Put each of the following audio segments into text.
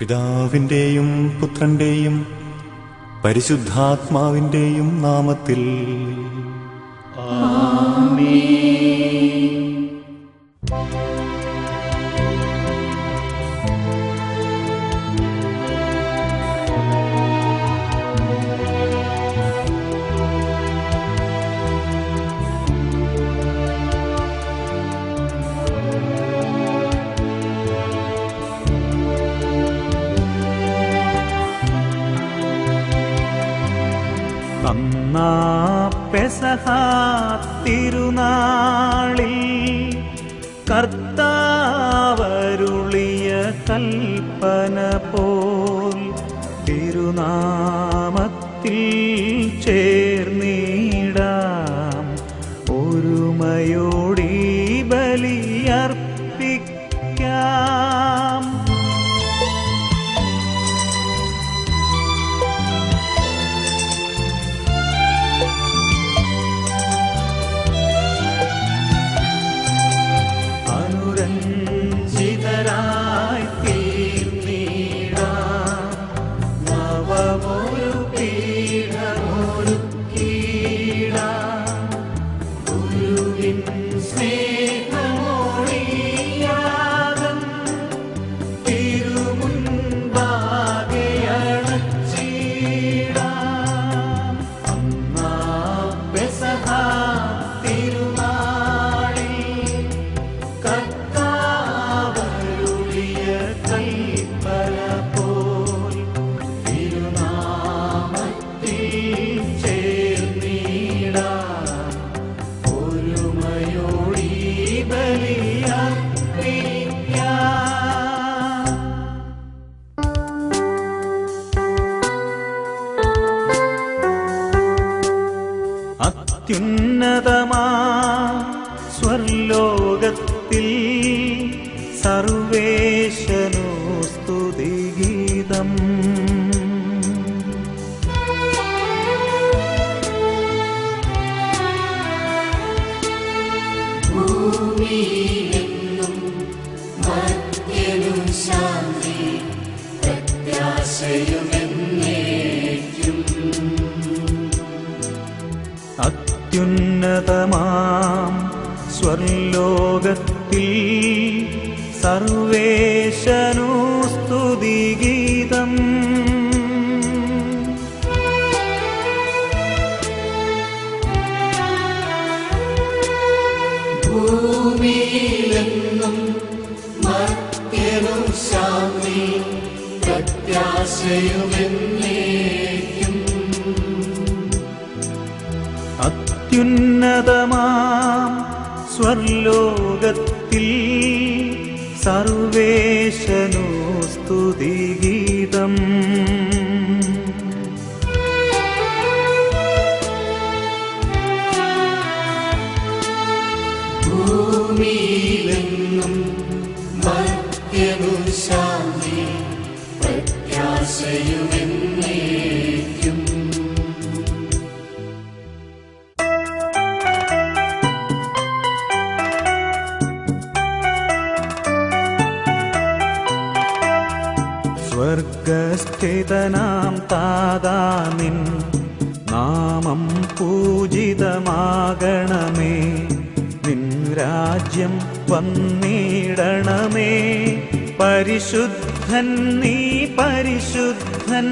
പിതാവിൻ്റെയും പുത്രൻ്റെയും പരിശുദ്ധാത്മാവിൻ്റെയും നാമത്തിൽ ആമേൻ. അന്നാ പെസഹ തിരുനാളിൽ കർത്താവരുളിയ കൽപ്പന പോൽ തിരുനാമത്തിൽ ചേർന്നിടാം ഒരുമയോടി ബലിയർപ്പിക്കാം. അനുരഞ്ജിതരായി തീർന്നിടാം നവമൊരു പീഠമൊരുക്കിടാം. ഗുരുവിൻ സ്നേഹമൊഴിയാകം തിരുമുൻപാകെ അണച്ചിടാം. അന്നാ പെസഹ തിരുനാളിൽ കർത്താവരുളിയ കൽപ്പന പോൽ തിരുനാമത്തിൽ ചേർന്നിടാം ഒരുമയോടി ബലിയർപ്പിക്കാം. അത്യുന്നതമാ സ്വർലോകത്തിൽ സർവേശനു സ്തുതിഗീതം. ഭൂമിയിലെങ്ങും മർത്യനു ശാന്തി പ്രത്യാശയുമെന്നേക്കും. അത്യുന്നതമാം സ്വർലോകത്തിൽ സർവേശനു സ്തുതിഗീതം. ഭൂമിയിലെങ്ങും മർത്യനു ശാന്തി പ്രത്യാശയുമെന്നേക്കും. അത്യുന്നതമാം സ്വർലോകത്തിൽ സർവേശനു സ്തുതിഗീതം. ഭൂമിയിലെങ്ങും മർത്യനു ശാന്തി പ്രത്യാശയുമെന്നേക്കും. സ്വർഗസ്ഥിതനാം താതാ നിൻ നാമം പൂജിതമാകണമേ. നിൻ രാജ്യം വന്നിടണമേ. പരിശുദ്ധൻ നീ പരിശുദ്ധൻ.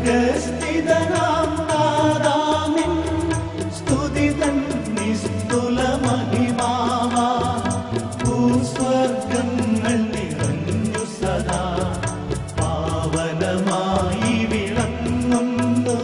സ്വർഗസ്ഥിതനാം നാഥാ നിൻ സ്തുതിതൻ നിസ്തുല മഹിമാവാ. ഭൂസ്വർഗങ്ങൾ നിറഞ്ഞു സദാ പാവനമായി വിളങ്ങുന്നു.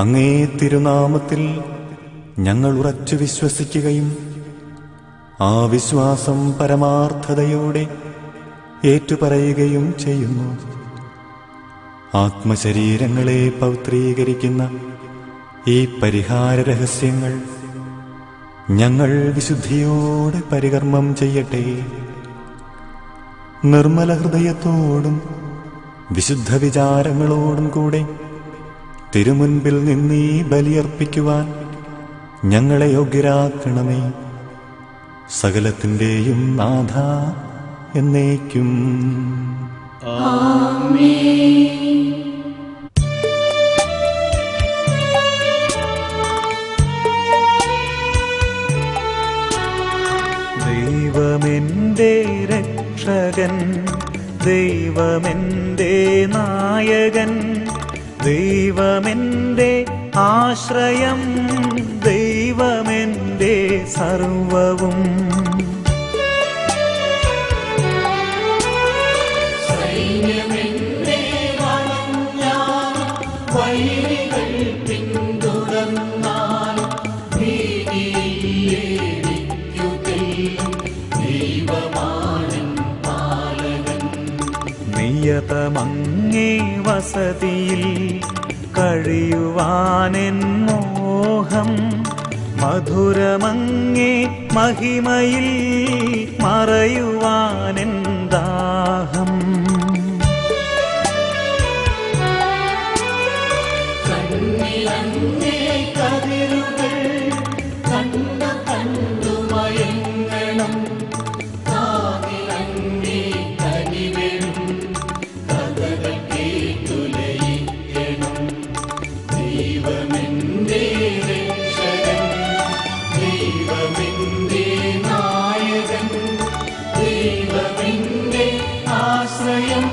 അങ്ങേ തിരുനാമത്തിൽ ഞങ്ങൾ ഉറച്ചു വിശ്വസിക്കുകയും ആ വിശ്വാസം പരമാർത്ഥതയോടെ ഏറ്റുപറയുകയും ചെയ്യുന്നു. ആത്മശരീരങ്ങളെ പൗത്രീകരിക്കുന്ന ഈ പരിഹാര രഹസ്യങ്ങൾ ഞങ്ങൾ വിശുദ്ധിയോടെ പരികർമ്മം ചെയ്യട്ടെ. നിർമ്മല ഹൃദയത്തോടും വിശുദ്ധ വിചാരങ്ങളോടും കൂടെ തിരുമുൻപിൽ നിന്നീ ബലിയർപ്പിക്കുവാൻ ഞങ്ങളെ യോഗ്യരാക്കണമേ. സകലത്തിൻ്റെയും നാഥ എന്നേക്കും. ദൈവമെന്റെ രക്ഷകൻ, ദൈവമെന്റെ നായകൻ, ദൈവമെന്റെ ആശ്രയം, ദൈവമെന്റെ സർവവും. സൈന്യമെന്നെ വളഞ്ഞാലും വൈരികൾ പിന്തുടർന്നാലും ഭീതിയിലേടിക്കുതെല്ലും ദൈവമാണൻ പാലകൻ. നിയതമങ്ങേ വസതിയിൽ കഴിയുവാനെൻ മോഹം, മധുരമങ്ങേ മഹിമയിൽ മറയുവാനെൻ ദാഹം. കണ്ണിലങ്ങേ കതിരുകൾ കണ്ടു കണ്ടു മയങ്ങണം, കാതിലങ്ങേ കനിവെഴും കഥകൾ കേട്ടുലയിക്കണം. ദൈവമെന്റെ രക്ഷകൻ, ദൈവമെന്റെ നായകൻ, ദൈവമെന്റെ ആശ്രയം,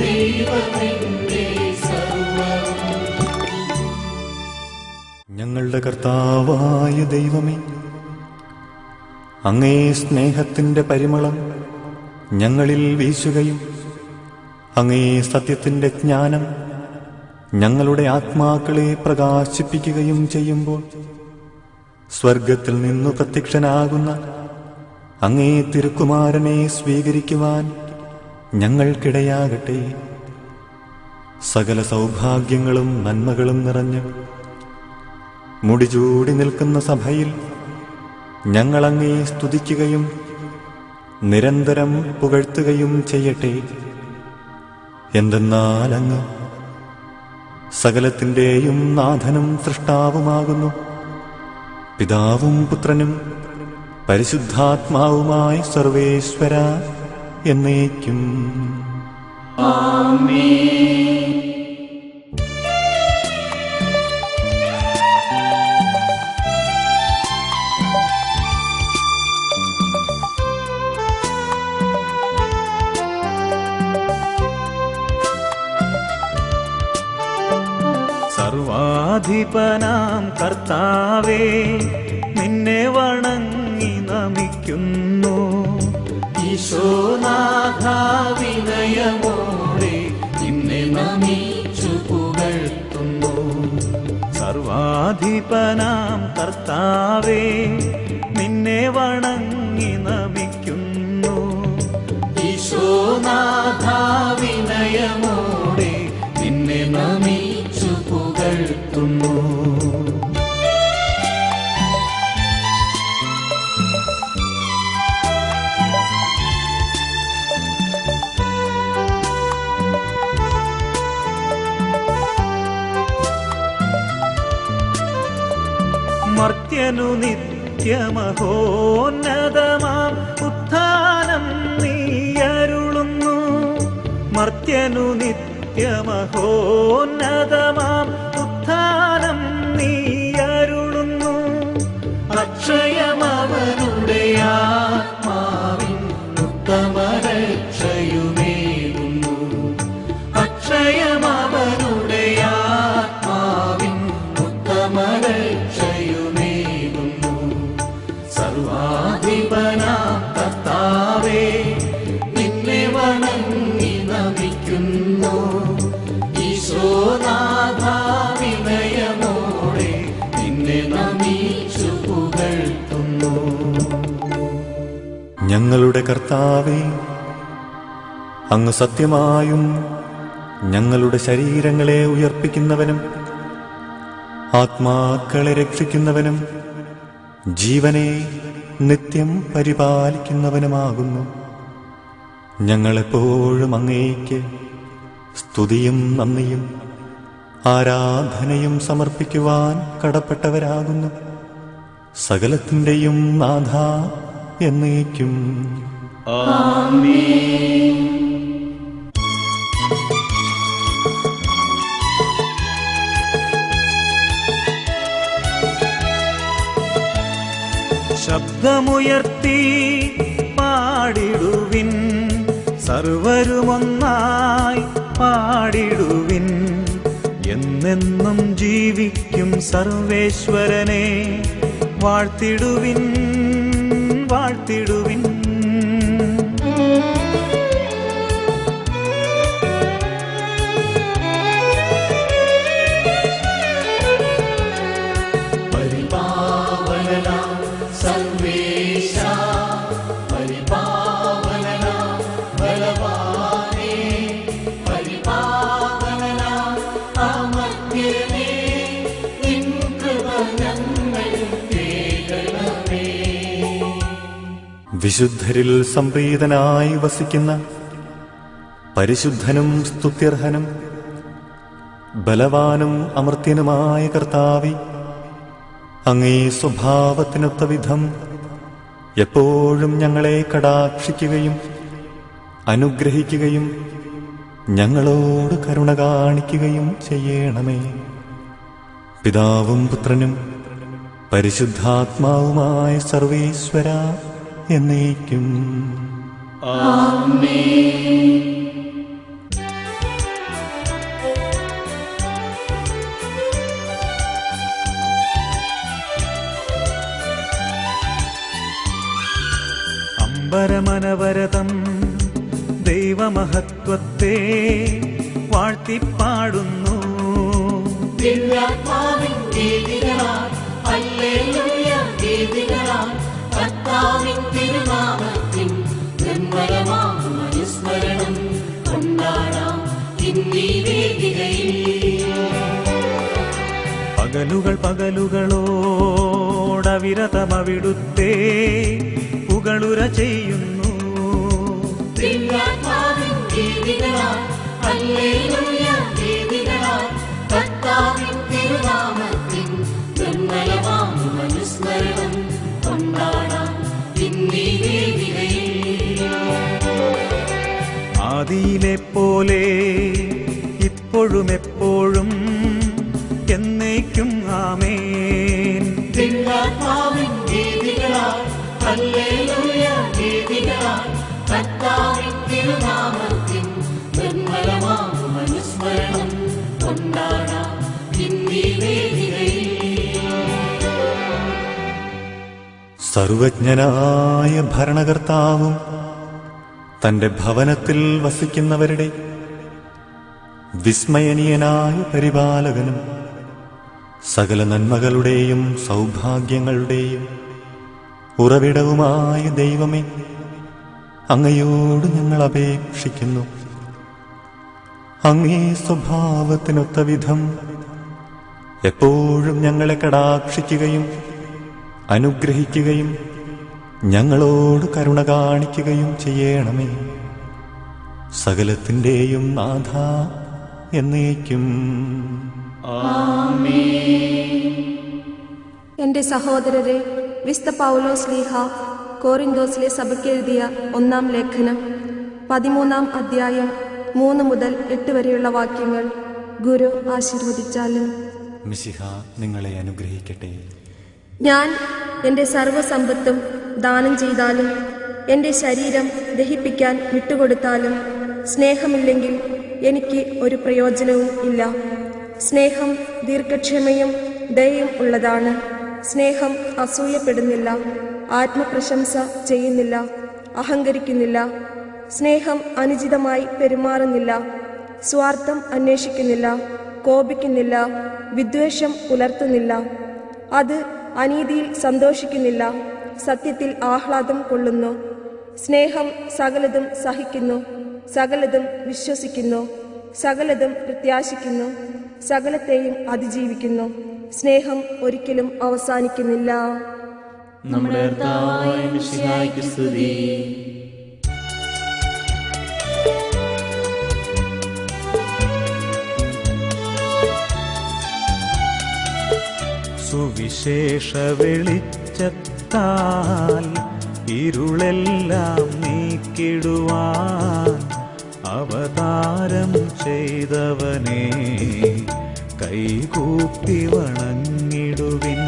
ദൈവമെന്റെ സർവ്വം. ഞങ്ങളുടെ കർത്താവായ ദൈവമേ, അങ്ങേ സ്നേഹത്തിൻ്റെ പരിമളം ഞങ്ങളിൽ വീശുകയും അങ്ങേ സത്യത്തിൻ്റെ ജ്ഞാനം ഞങ്ങളുടെ ആത്മാക്കളെ പ്രകാശിപ്പിക്കുകയും ചെയ്യുമ്പോൾ സ്വർഗത്തിൽ നിന്നു പ്രത്യക്ഷനാകുന്ന അങ്ങേ തിരുക്കുമാരനെ സ്വീകരിക്കുവാൻ ഞങ്ങൾക്കിടയാകട്ടെ. സകല സൗഭാഗ്യങ്ങളും നന്മകളും നിറഞ്ഞ് മുടിചൂടി നിൽക്കുന്ന സഭയിൽ ഞങ്ങളങ്ങേ സ്തുതിക്കുകയും നിരന്തരം പുകഴ്ത്തുകയും ചെയ്യട്ടെ. എന്തെന്നാൽ അങ്ങ് സകലത്തിൻ്റെയും നാഥനും സൃഷ്ടാവുമാകുന്നു. പിതാവും പുത്രനും പരിശുദ്ധാത്മാവുമായ സർവേശ്വര എന്നേക്കും. സർവാധിപനാം കർത്താവേ, നിന്നെ വണങ്ങി നമിക്കുന്നു. ഈശോനാഥ വിനയമോടെ നിന്നെ നമിച്ചു പുകഴ്ത്തുന്നു. സർവാധിപനാം കർത്താവേ, നിന്നെ വണങ്ങി നമിക്കുന്നു. ഈശോനാഥ വിനയമോടെ നിന്നെ നമിച്ചു പുകഴ്ത്തുന്നു. മർത്യനു നിത്യമഹോന്നതമാം ഉത്ഥാനം നീയരുളുന്നു. മർത്യനു നിത്യമഹോന്നതമാം ഉത്ഥാനം നീയരുളുന്നു. അക്ഷയമവനുടെ ആത്മാവിൻ ഉത്തമരക്ഷയുമേകുന്നു. അക്ഷയമവനുടെ ആത്മാവിൻ ഉത്തമരക്ഷയുമേകുന്നു. സർവാധിപനാം കർത്താവേ, നിന്നെ വണങ്ങി നമിക്കുന്നു. ഈശോനാഥ വിനയം ഞങ്ങളുടെ കർത്താവേ, അങ്ങ് സത്യമായും ഞങ്ങളുടെ ശരീരങ്ങളെ ഉയർപ്പിക്കുന്നവനും ആത്മാക്കളെ രക്ഷിക്കുന്നവനും ജീവനെ നിത്യം പരിപാലിക്കുന്നവനുമാകുന്നു. ഞങ്ങളെപ്പോഴും അങ്ങേയ്ക്ക് സ്തുതിയും നന്ദിയും ആരാധനയും സമർപ്പിക്കുവാൻ കടപ്പെട്ടവരാകുന്നു. സകലത്തിൻ്റെയും നാഥ എന്നേക്കും. ആമേൻ. ശബ്ദമുയർത്തി പാടിടുവിൻ, സർവരുമൊന്നായി പാടിടുവിൻ. എന്നെന്നും ജീവിക്കും സർവേശ്വരനെ വാഴ്ത്തിടുവിൻ, വാഴ്ത്തിടുവിൻ. പരിപാവനനാം സർവേശാ, പരിപാവനനാം ബലവാനേ, പരിപാവനനാം അമർത്യനേ, നിൻ കൃപ ഞങ്ങൾ കേൾക്കണമേ. വിശുദ്ധരിൽ സംപ്രീതനായി വസിക്കുന്ന പരിശുദ്ധനും സ്തുത്യർഹനും ബലവാനും അമർത്യനുമായ കർത്താവേ, അങ്ങേ സ്വഭാവത്തിനൊത്ത വിധം എപ്പോഴും ഞങ്ങളെ കടാക്ഷിക്കുകയും അനുഗ്രഹിക്കുകയും ഞങ്ങളോട് കരുണ കാണിക്കുകയും ചെയ്യണമേ. പിതാവും പുത്രനും പരിശുദ്ധാത്മാവുമായ സർവേശ്വര എന്നേക്കും. ആമേൻ. അമ്പരമനവരതം ദൈവമഹത്വത്തെ വാഴ്ത്തിപ്പാടുന്നു. ദിവ്യാത്മാവിൻ ഗീതികളാൽ ഹല്ലേലൂയ ഗീതികളാൽ കർത്താവിൻ തിരുനാമത്തിൻ നിർമ്മലമാം അനുസ്മരണം കൊണ്ടാടാം ഇന്നീ വേദികയിൽ. പകലുകളോടവിരതമവിടുത്തെ പുകളുര ചെയ്യുന്നു. ദിവ്യാത്മാവിൻ ഗീതികളാൽ ഹല്ലേലൂയ ഗീതികളാൽ കർത്താവിൻ തിരുനാമത്തിൻ നിർമ്മലമാം അനുസ്മരണം കൊണ്ടാടാം ഇന്നീ വേദികയിൽ. ആദിയിലെ പോലെ ഇപ്പോഴും എപ്പോഴും എന്നേക്കും ആമേൻ. ദിവ്യാത്മാവിൻ ഗീതികളാൽ ഹല്ലേലൂയ ഗീതികളാൽ കർത്താവിൻ തിരുനാമത്തിൻ നിർമ്മലമാം അനുസ്മരണം കൊണ്ടാടാം ഇന്നീ വേദികയിൽ. സർവജ്ഞനായ ഭരണകർത്താവും തന്റെ ഭവനത്തിൽ വസിക്കുന്നവരുടെ വിസ്മയനീയനായ പരിപാലകനും സകല നന്മകളുടെയും സൗഭാഗ്യങ്ങളുടെയും ഉറവിടവുമായ ദൈവമേ, അങ്ങയോട് ഞങ്ങൾ അപേക്ഷിക്കുന്നു. അങ്ങേ സ്വഭാവത്തിനൊത്ത വിധം എപ്പോഴും ഞങ്ങളെ കടാക്ഷിക്കുകയും അനുഗ്രഹിക്കുകയും ഞങ്ങളോട് കരുണ കാണിക്കുകയും ചെയ്യണമേ. സകലത്തിൻ്റെയും നാഥ എന്നേക്കും. എൻ്റെ സഹോദരരെ, വിശുദ്ധ പൗലോസ് ശ്ലീഹ കോറിന്തോസിലെ സഭയ്ക്കെഴുതിയ 1-ാം ലേഖനം 13-ാം അധ്യായം 3 മുതൽ 8 വരെയുള്ള വാക്യങ്ങൾ ഗുരു ആശീർവദിച്ചാലും. മിശിഹ നിങ്ങളെ അനുഗ്രഹിക്കട്ടെ. ഞാൻ എൻ്റെ സർവ്വസമ്പത്തും ദാനം ചെയ്താലും എൻ്റെ ശരീരം ദഹിപ്പിക്കാൻ വിട്ടുകൊടുത്താലും സ്നേഹമില്ലെങ്കിൽ എനിക്ക് ഒരു പ്രയോജനവും ഇല്ല. സ്നേഹം ദീർഘക്ഷമയും ദയയും ഉള്ളതാണ്. സ്നേഹം അസൂയപ്പെടുന്നില്ല, ആത്മപ്രശംസ ചെയ്യുന്നില്ല, അഹങ്കരിക്കുന്നില്ല. സ്നേഹം അനുചിതമായി പെരുമാറുന്നില്ല, സ്വാർത്ഥം അന്വേഷിക്കുന്നില്ല, കോപിക്കുന്നില്ല, വിദ്വേഷം പുലർത്തുന്നില്ല. അത് അനീതിയിൽ സന്തോഷിക്കുന്നില്ല, സത്യത്തിൽ ആഹ്ലാദം കൊള്ളുന്നു. സ്നേഹം സകലതും സഹിക്കുന്നു, സകലതും വിശ്വസിക്കുന്നു, സകലതും പ്രത്യാശിക്കുന്നു, സകലത്തെയും അതിജീവിക്കുന്നു. സ്നേഹം ഒരിക്കലും അവസാനിക്കുന്നില്ല. നമ്മുടെ കർത്താവായ മിശിഹായ്ക്ക് സ്തുതി. സുവിശേഷ വെളിച്ചത്താൽ ഇരുളെല്ലാം നീക്കിടുവാൻ അവതാരം ചെയ്തവനെ കൈകൂപ്പി വണങ്ങിടുവിൻ.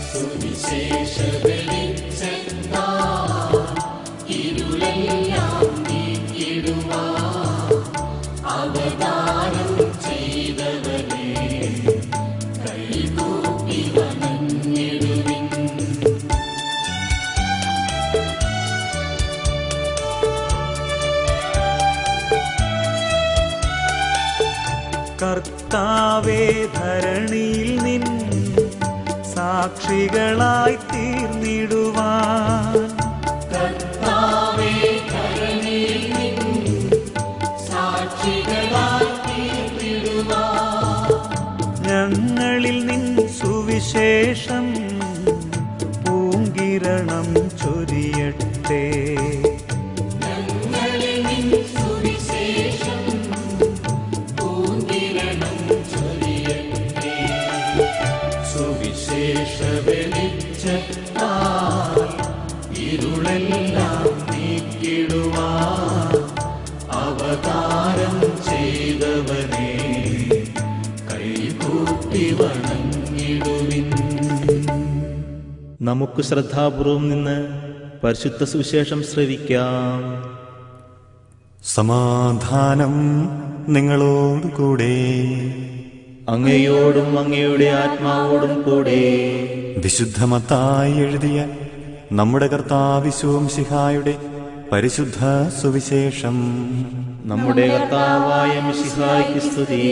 സുവിശേഷ വെളിച്ചത്താൽ ഇരുളെല്ലാം നീക്കിടുവാൻ അവതാരം ചെയ്തവനെ കൈകൂപ്പി വണങ്ങിടുവിൻ. കർത്താവേ, ധരണിയിൽ നിൻ സാക്ഷികളായി തീർന്നിടുവാൻ കർത്താവേ, ധരണിയിൽ നിൻ സാക്ഷികളായി തീർന്നിടുവാൻ ഞങ്ങളിൽ നിൻ സുവിശേഷം പൂങ്കിരണം ചൊരിയട്ടെ. ഞങ്ങളിൽ നിൻ സുവിശേഷം പൂങ്കിരണം ചൊരിയട്ടെ. സുവിശേഷ വെളിച്ചത്താൽ ഇരുളെല്ലാം നീക്കിടുവാൻ അവതാരം ചെയ്തവനെ കൈകൂപ്പി വണങ്ങിടുവിൻ. നമുക്ക് ശ്രദ്ധാപൂർവം നിന്ന് പരിശുദ്ധ സുവിശേഷം ശ്രവിക്കാം. സമാധാനം നിങ്ങളോടുകൂടെ. അങ്ങയോടും അങ്ങയുടെ ആത്മാവോടും കൂടെ. വിശുദ്ധ മത്തായി എഴുതിയ നമ്മുടെ കർത്താവിശുംസിഹായുടെ പരിശുദ്ധ സുവിശേഷം. നമ്മുടെ കർത്താവായ മിശിഹായ്ക്ക് സ്തുതി.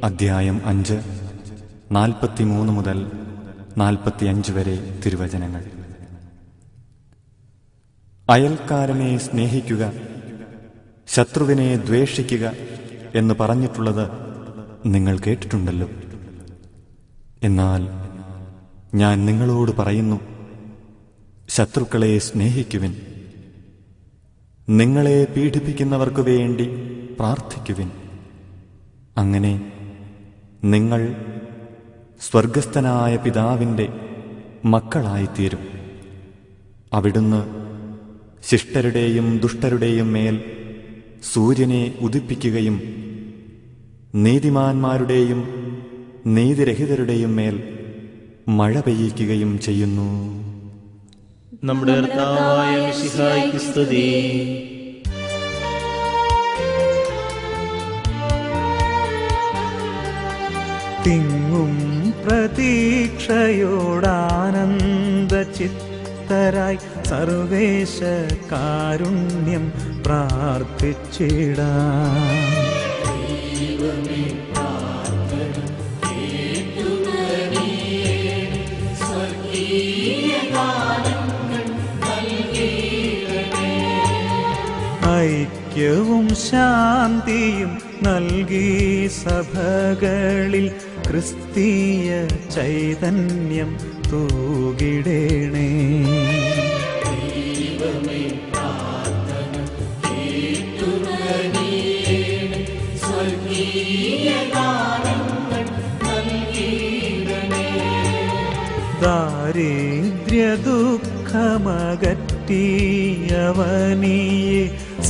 അധ്യായം 5, 43 മുതൽ 45 വരെ തിരുവചനങ്ങൾ. അയൽക്കാരനെ സ്നേഹിക്കുക, ശത്രുവിനെ ദ്വേഷിക്കുക എന്ന് പറഞ്ഞിട്ടുള്ളത് നിങ്ങൾ കേട്ടിട്ടുണ്ടല്ലോ. എന്നാൽ ഞാൻ നിങ്ങളോട് പറയുന്നു, ശത്രുക്കളെ സ്നേഹിക്കുവിൻ, നിങ്ങളെ പീഡിപ്പിക്കുന്നവർക്കു വേണ്ടി പ്രാർത്ഥിക്കുവിൻ. അങ്ങനെ നിങ്ങൾ സ്വർഗസ്ഥനായ പിതാവിൻ്റെ മക്കളായിത്തീരും. അവിടുന്ന് ശിഷ്ടരുടെയും ദുഷ്ടരുടെയും മേൽ സൂര്യനെ ഉദിപ്പിക്കുകയും നീതിമാന്മാരുടെയും നീതിരഹിതരുടെയും മേൽ മഴ പെയ്യിക്കുകയും ചെയ്യുന്നു. നമ്മുടെ കർത്താവായ മിശിഹായ്ക്ക് സ്തുതി. തിങ്ങും പ്രതീക്ഷയോടാനന്ദ ചിത്തരായി സർവേശ കാരുണ്യം പ്രാർത്ഥിച്ചിടാം. ഐക്യവും ശാന്തിയും നൽകി സഭകളിൽ ക്രിസ്തീയ ചൈതന്യം തൂകിടേണേ. ദാരിദ്ര്യ ദുഃഖമകറ്റിയവനിയെ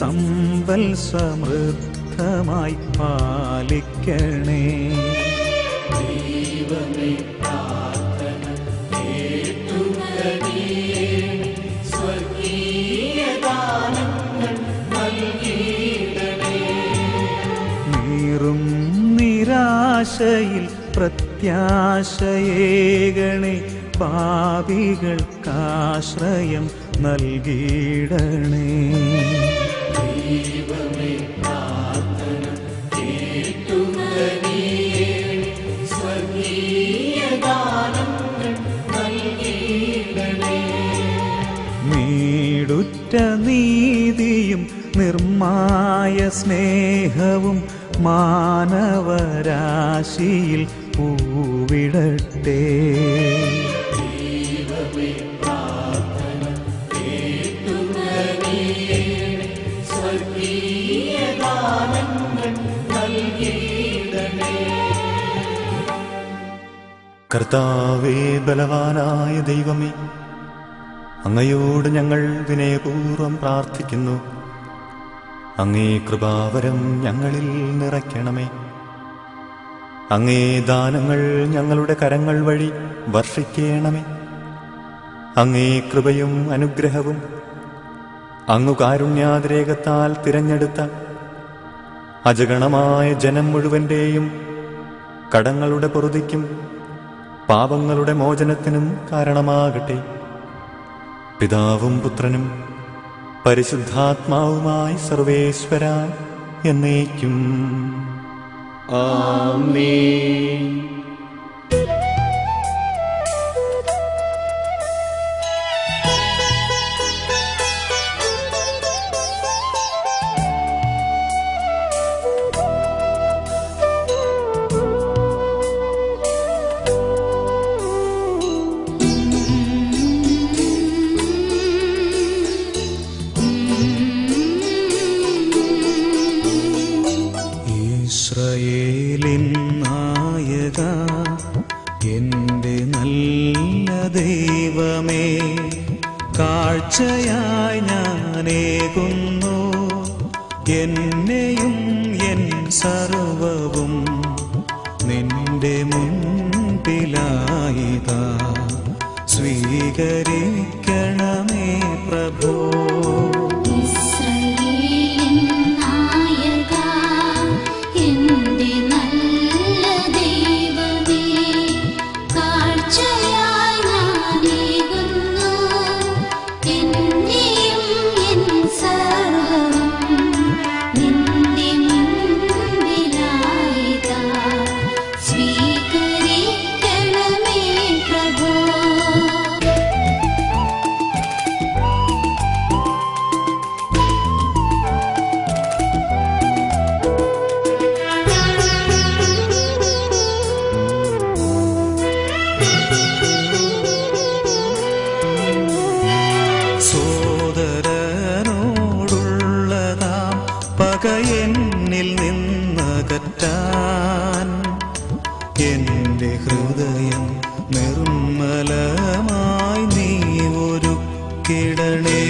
സമ്പൽ സമൃദ്ധമായി പാലിക്കണേ. നീറും നിരാശയിൽ പ്രത്യാശയേകണേ. പാപികൾക്കാശ്രയം നൽകിയിടണേ. നീടുറ്റ നീതിയും നിർമായ സ്നേഹവും മാനവരാശിയിൽ പൂവിടട്ടെ. കർത്താവേ, ബലവാനായ ദൈവമേ, അങ്ങയോട് ഞങ്ങൾ വിനയപൂർവ്വം പ്രാർത്ഥിക്കുന്നു. അങ്ങേ കൃപാവരം ഞങ്ങളിൽ നിറയ്ക്കണമേ. അങ്ങേ ദാനങ്ങൾ ഞങ്ങളുടെ കരങ്ങൾ വഴി വർഷിക്കണമേ. അങ്ങേ കൃപയും അനുഗ്രഹവും അങ്ങു കാരുണ്യാതിരേകത്താൽ തിരഞ്ഞെടുത്ത അജഗണമായ ജനം മുഴുവന്റെയും കടങ്ങളുടെ പൊറുതിക്കും പാപങ്ങളുടെ മോചനത്തിനും കാരണമാകട്ടെ. പിതാവും പുത്രനും പരിശുദ്ധാത്മാവുമായി സർവേശ്വര എന്നേക്കും ആമേൻ. ഇസ്രായേലിൻ നായക, എൻ്റെ നല്ല ദൈവമേ, കാഴ്ചയായി ഞാനേകുന്നു എന്നെയും എൻ സർവവും നിന്റെ മുൻപിലായിതാ. സ്വീകരിക്കണമേ പ്രഭോ. സോദരനോടുള്ളതാം പക എന്നിൽ നിന്നകറ്റാൻ എൻ്റെ ഹൃദയം നിർമ്മലമായി നീ ഒരുക്കിടണേ.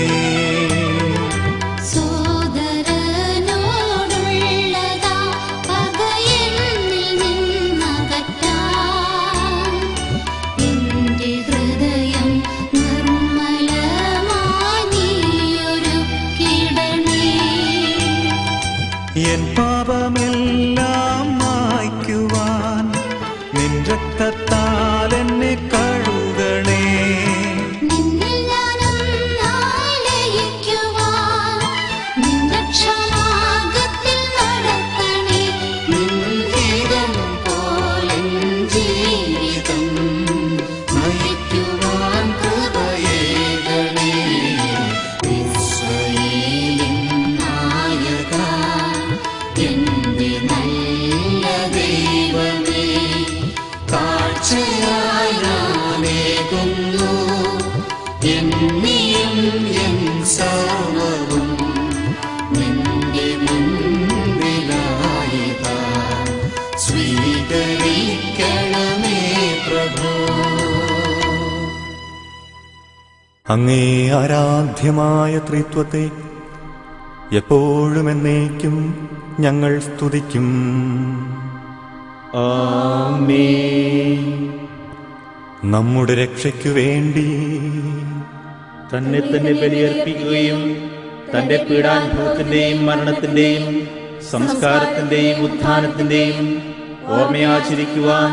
എൻ പാപമെല്ലാം മായ്ക്കുവാൻ നിൻ രക്തത്താൽ എന്നെ കഴുകണേ. അങ്ങേ ആരാധ്യമായ ത്രിത്വത്തെ എപ്പോഴും എന്നേക്കും ഞങ്ങൾ സ്തുതിക്കും. ആമേൻ. നമ്മുടെ രക്ഷയ്ക്കു വേണ്ടി തന്നെ തന്നെ ബലിയർപ്പിക്കുകയും തന്റെ പീഡാനുഭവത്തിന്റെയും മരണത്തിന്റെയും സംസ്കാരത്തിന്റെയും ഉത്ഥാനത്തിന്റെയും ഓർമ്മയാചരിക്കുവാൻ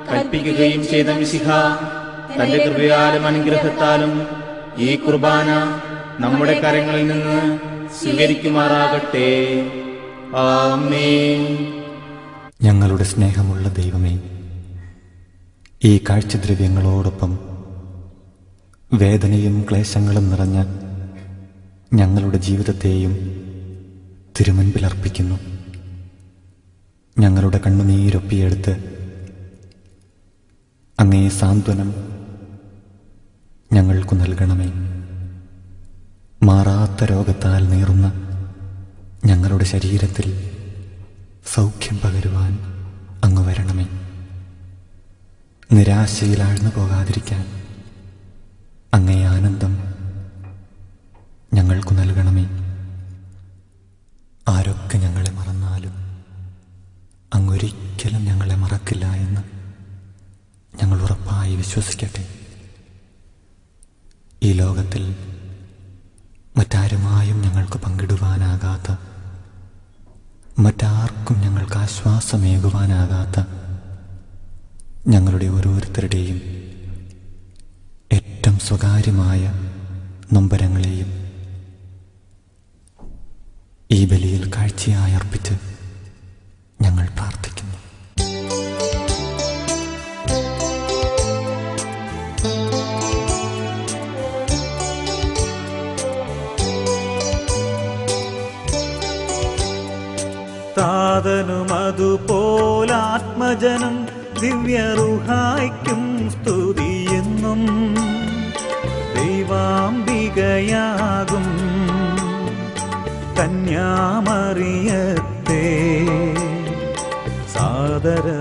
കൽപ്പിക്കുകയും ചെയ്ത മിശിഹ തന്റെ കൃപയാലും അനുഗ്രഹത്താലും ഈ കുർബാന നമ്മുടെ കരങ്ങളിൽ നിന്ന് സ്വീകരിക്കുമാറാകട്ടെ. ആമേൻ. ഞങ്ങളുടെ സ്നേഹമുള്ള ദൈവമേ, ഈ കാഴ്ചദ്രവ്യങ്ങളോടൊപ്പം വേദനയും ക്ലേശങ്ങളും നിറഞ്ഞ ഞങ്ങളുടെ ജീവിതത്തെയും തിരുമുൻപിൽ അർപ്പിക്കുന്നു. ഞങ്ങളുടെ കണ്ണുനീരൊപ്പിയെടുത്ത് അങ്ങേ സാന്ത്വനം ഞങ്ങൾക്കു നൽകണമേ. മാറാത്ത രോഗത്താൽ നീറുന്ന ഞങ്ങളുടെ ശരീരത്തിൽ സൗഖ്യം പകരുവാൻ അങ്ങ് വരണമേ. നിരാശയിലാഴ്ന്നു പോകാതിരിക്കാൻ അങ്ങേ ആനന്ദം ഞങ്ങൾക്കു നൽകണമേ. ആരൊക്കെ ഞങ്ങളെ മറന്നാലും അങ്ങൊരിക്കലും ഞങ്ങളെ മറക്കില്ല എന്ന് ഞങ്ങൾ ഉറപ്പായി വിശ്വസിക്കട്ടെ. ഈ ലോകത്തിൽ മറ്റാരുമായും ഞങ്ങൾക്ക് പങ്കിടുവാനാകാത്ത, മറ്റാർക്കും ഞങ്ങൾക്ക് ആശ്വാസമേകുവാനാകാത്ത ഞങ്ങളുടെ ഓരോരുത്തരുടെയും ഏറ്റവും സ്വകാര്യമായ നൊമ്പരങ്ങളെയും ഈ ബലിയിൽ കാഴ്ചയായി അർപ്പിച്ച് ഞങ്ങൾ പ്രാർത്ഥിക്കുന്നു. താതനും അതുപോലാത്മജനം ദിവ്യറുഹായ്ക്കും സ്തുതിയെന്നും ദൈവാംബികയാകും കന്യാമറിയത്തെ സാദരമൂർത്തിയിടാം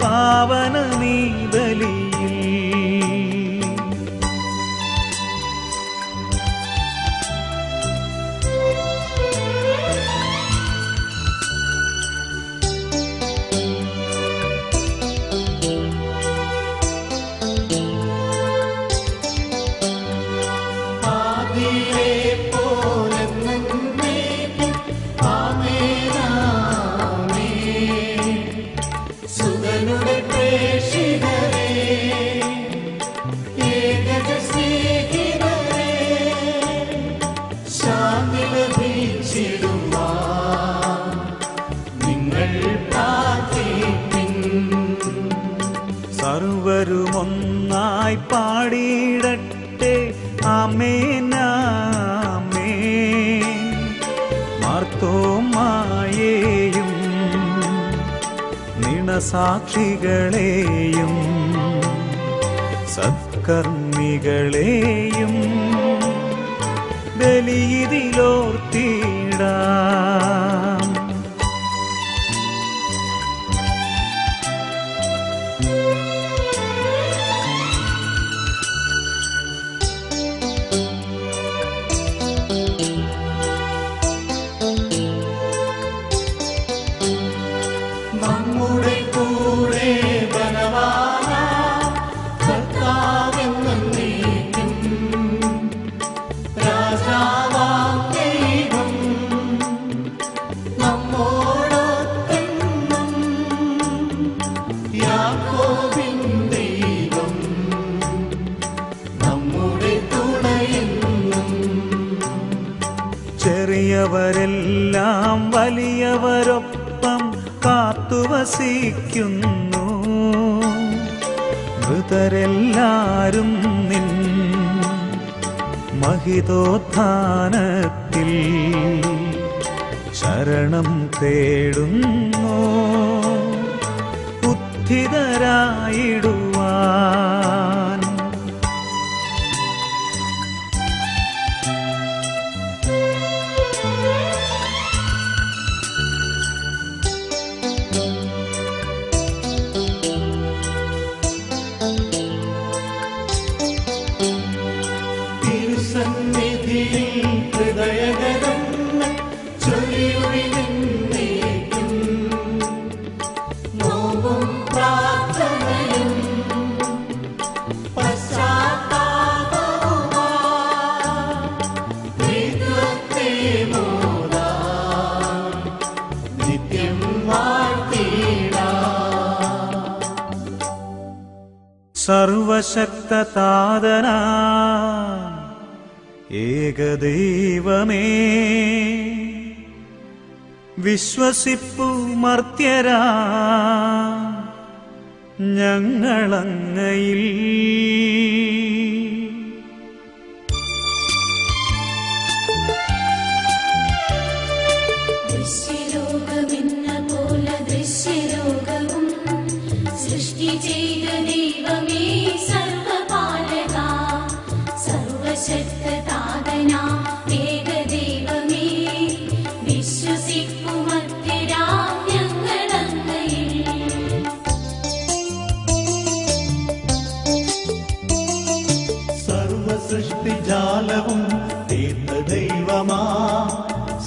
പാവനമീ ബലിയിൽ. സർവരുമൊന്നായി പാടിയിടട്ടെ ആമേൻ ആമേൻ. മാർത്തോമായേയും നിണസാക്ഷികളെയും സത്കർമ്മികളെയും ബലിയിലോർത്തിടാം. നമ്മുടെ കൂടെ ബലവാന കർത്താവെന്നേക്കും രാജാവാം ദൈവം നമ്മോടൊത്തെന്നും യാക്കോബിൻ ദൈവം നമ്മുടെ തുണയെന്നും. ചെറിയവരെല്ലാം വലിയവരൊപ്പം കാത്തുവസിക്കുന്നു. മൃതരെല്ലാരും നിൻ മഹിതോത്ഥാനത്തിൽ ശരണം തേടുന്നു ഉത്ഥിതരായിടുവാൻ. തിരുസന്നിധിയിൽ ഹൃദയഗതങ്ങൾ ചൊരിയുവിനെന്നേക്കും നോവും പ്രാർത്ഥനയും പശ്ചാത്താപവുമായി ത്രിത്വത്തെ മോദാൻ നിത്യം വാഴ്ത്തിടാം. സർവശക്തതാതനാ ഏകദൈവമേ, വിശ്വസിപ്പു മർത്യരാ ഞങ്ങളങ്ങയിൽ സർവശക്തനാഥനാ ഏകദൈവമേ, വിശ്വസിക്കുമത്യരാം ഞങ്ങളങ്ങയിൽ. സർവസൃഷ്ടിജാലവും തീർത്ത ദൈവമാ,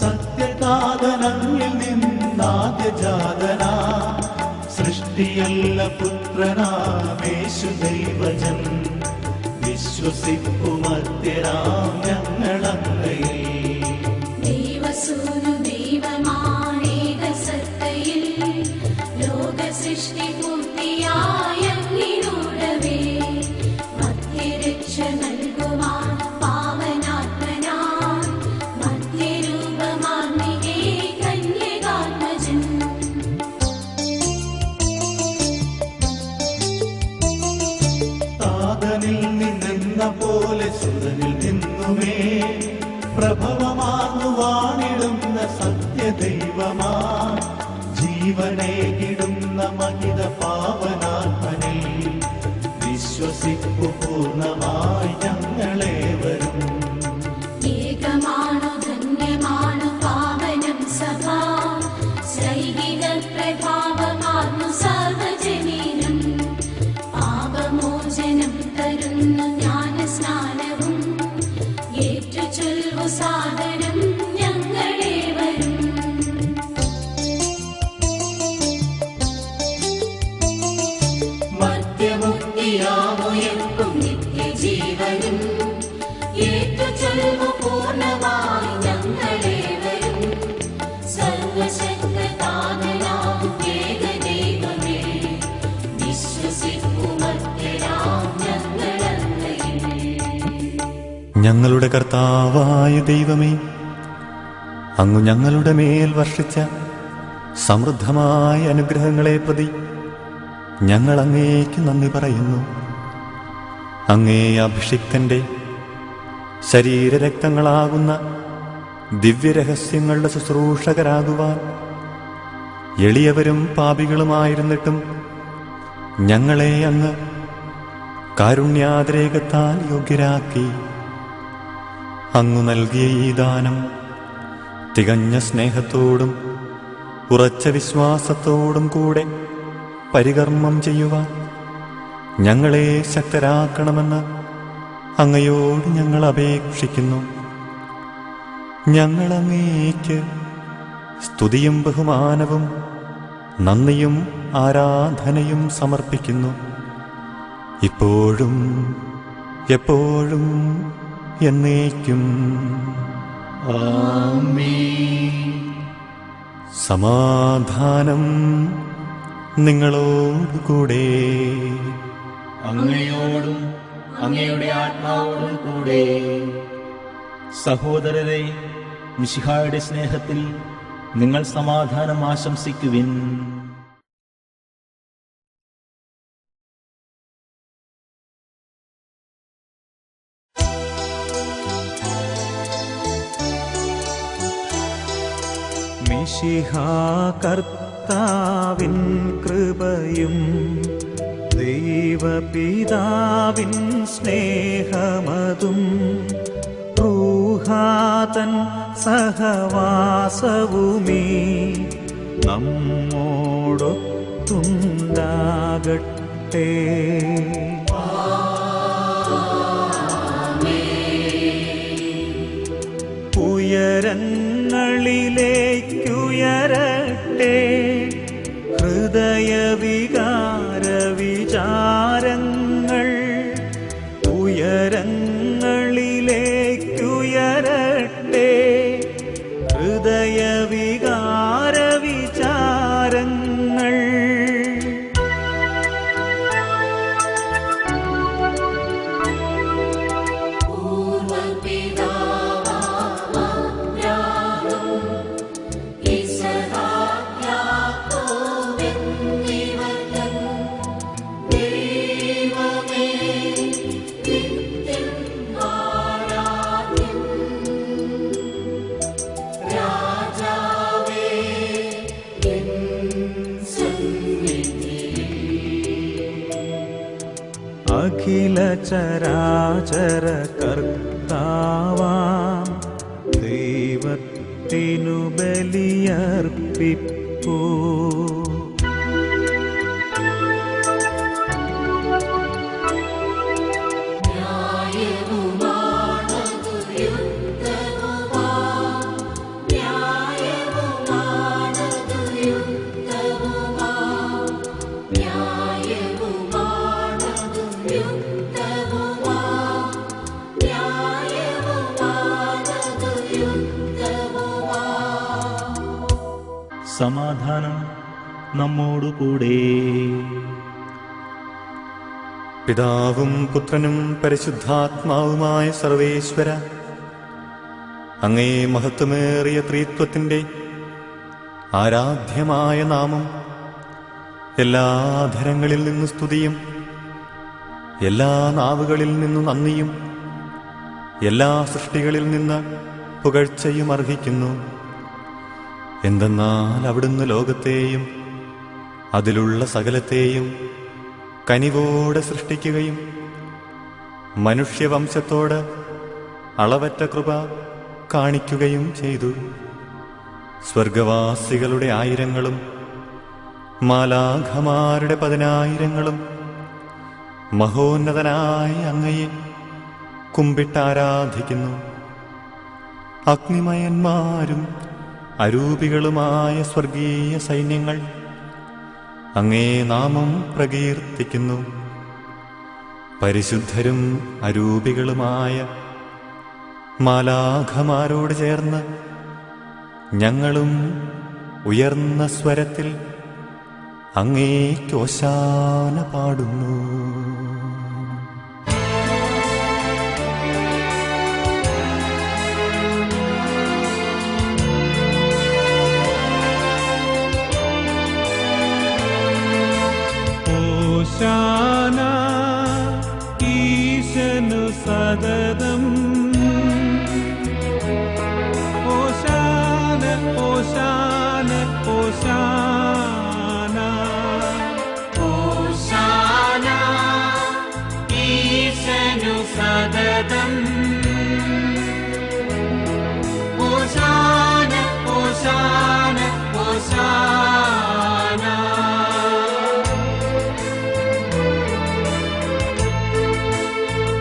സത്യകാതനങ്ങിൽ നിന്നാദ്യജാതനാ, സൃഷ്ടിയല്ല പുത്രനാമേശു ദൈവജൻ, വിശ്വസിക്കുമത്യരാം ഞങ്ങളങ്ങയിൽ. ദൈവസൂനു ദൈവമാണേകസത്തയിൽ, ലോകസൃഷ്ടി പൂർത്തിയായങ്ങിലൂടവേ, മധ്യരക്ഷ നൽകുവാൻ പാവനാത്മനാൻ, മധ്യരൂപമാർന്നികേ കന്യകാത്മജൻ. താതനിൽ നിന്നെന്ന പോലെ സുതനിൽ നിന്നുമേ, പ്രഭവമാർന്നു വാണിടുന്ന സത്യദൈവമാ, ജീവനേകിടുന്ന മഹിത പാവനാത്മനിൽ, വിശ്വസിപ്പു പൂർണ്ണമായി ഞങ്ങളേവരും. ഏകമാണു ധന്യമാണു പാവനം സഭാ, ശ്ലൈകിക പ്രഭാവമാർന്നു സർവജനീനം, പാപമോചനം തരുന്നു ജ്ഞാനസ്നാനവും, ഏറ്റുചൊല്ലു സാദരം ഞങ്ങളേവരും. മധ്യമുക്തിയാമുയർക്കും നിത്യജീവനും, ഏറ്റുചൊല്ലു പൂർണ്ണമായി ഞങ്ങളേവരും. സർവശക്തനാഥനാം ഏകദൈവമേ, വിശ്വസിക്കുമത്യരാം ഞങ്ങളങ്ങയിൽ. ഞങ്ങളുടെ കർത്താവായ ദൈവമേ, അങ്ങ് ഞങ്ങളുടെ മേൽ വർഷിച്ച സമൃദ്ധമായ അനുഗ്രഹങ്ങളെ പ്രതി ഞങ്ങൾ അങ്ങേക്ക് നന്ദി പറയുന്നു. അങ്ങേ അഭിഷിക്തന്റെ ശരീരരക്തങ്ങളാകുന്ന ദിവ്യരഹസ്യങ്ങളുടെ ശുശ്രൂഷകരാകുവാൻ എളിയവരും പാപികളുമായിരുന്നിട്ടും ഞങ്ങളെ അങ്ങ് കാരുണ്യാതിരേകത്താൽ യോഗ്യരാക്കി. അങ്ങു നൽകിയ ഈ ദാനം തികഞ്ഞ സ്നേഹത്തോടും ഉറച്ച വിശ്വാസത്തോടും കൂടെ പരികർമ്മം ചെയ്യുവാൻ ഞങ്ങളെ ശക്തരാക്കണമെന്ന് അങ്ങയോട് ഞങ്ങൾ അപേക്ഷിക്കുന്നു. ഞങ്ങൾ അങ്ങേക്ക് സ്തുതിയും ബഹുമാനവും നന്ദിയും ആരാധനയും സമർപ്പിക്കുന്നു, ഇപ്പോഴും എപ്പോഴും എന്നേക്കും. ആമേൻ. സമാധാനം നിങ്ങളോടുകൂടെ. അങ്ങയോടും അങ്ങയുടെ ആത്മാവോടും കൂടെ. സഹോദരരെ, മിശിഹായുടെ സ്നേഹത്തിൽ നിങ്ങൾ സമാധാനം ആശംസിക്കുവിൻ. മിശിഹാ കർത്താവിൻ കൃപയും ദൈവപിതാവിൻ സ്നേഹമതും റൂഹാതൻ സഹവാസവുമീ നമ്മോടൊത്തുണ്ടാകട്ടെ. ഉയരങ്ങളിലേക്കുയരട്ടെ ഹൃദയവികാര വിചാരങ്ങൾ, ഉയരങ്ങളിലേക്കുയരട്ടെ ഹൃദയവികാര വിചാരങ്ങൾ. അഖില ചരാചര കർത്താവേ, കർത്താവാം ദൈവത്തിനു ബലിയർപ്പിപ്പൂ. സമാധാനം നമ്മോടുകൂടെ. പിതാവും പുത്രനും പരിശുദ്ധാത്മാവുമായ സർവേശ്വര, അങ്ങേ മഹത്വമേറിയ ത്രിത്വത്തിൻ്റെ ആരാധ്യമായ നാമം എല്ലാ ധരങ്ങളിൽ നിന്ന് സ്തുതിയും എല്ലാ നാവുകളിൽ നിന്ന് നന്ദിയും എല്ലാ സൃഷ്ടികളിൽ നിന്ന് പുകഴ്ചയും അർഹിക്കുന്നു. എന്തെന്നാൽ അവിടുന്ന് ലോകത്തെയും അതിലുള്ള സകലത്തെയും കനിവോടെ സൃഷ്ടിക്കുകയും മനുഷ്യവംശത്തോട് അളവറ്റ കൃപ കാണിക്കുകയും ചെയ്തു. സ്വർഗവാസികളുടെ ആയിരങ്ങളും മാലാഖമാരുടെ 10,000ങ്ങളും മഹോന്നതനായ അങ്ങയെ കുമ്പിട്ടാരാധിക്കുന്നു. അഗ്നിമയന്മാരും അരൂപികളുമായ സ്വർഗീയ സൈന്യങ്ങൾ അങ്ങേ നാമം പ്രകീർത്തിക്കുന്നു. പരിശുദ്ധരും അരൂപികളുമായ മാലാഖമാരോട് ചേർന്ന് ഞങ്ങളും ഉയർന്ന സ്വരത്തിൽ അങ്ങേക്ക് ഓശാന പാടുന്നു. ഓശാന ഈശനു സതതം. ഓശാന ഓശാന ഓശാന ഓശാന ഈശനു സതതം. ഓശാന ഓശാന ഓശാന.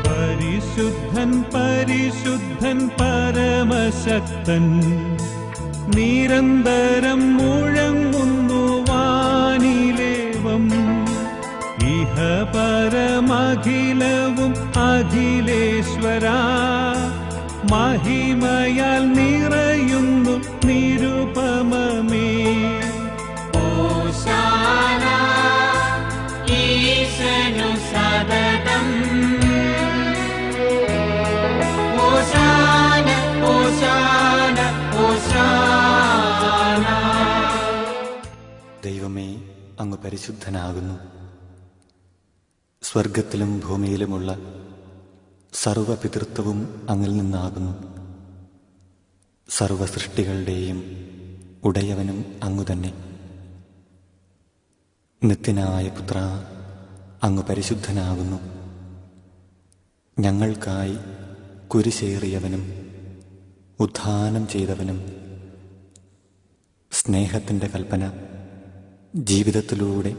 പരിശുദ്ധൻ പരിശുദ്ധൻ പരമശക്തൻ, നിരന്തരം മുഴങ്ങുന്നു വാനിലേവം. ഇഹപരമഖിലവും അഖിലേശ്വര, മഹിമയാൽ നിറയുന്നു നിരുപമമേ. ഓശാന ഈശനു സതതം. ഓശാന ഓശാന ഓശാന. ദൈവമേ, അങ്ങ് പരിശുദ്ധനാകുന്നു. സ്വർഗത്തിലും ഭൂമിയിലുമുള്ള സർവപിതൃത്വവും അങ്ങിൽ നിന്നാകുന്നു. സർവസൃഷ്ടികളുടെയും ഉടയവനും അങ്ങുതന്നെ. നിത്യനായ പുത്ര, അങ്ങ് പരിശുദ്ധനാകുന്നു. ഞങ്ങൾക്കായി കുരിശേറിയവനും ഉത്ഥാനം ചെയ്തവനും സ്നേഹത്തിൻ്റെ കൽപ്പന ജീവിതത്തിലൂടെ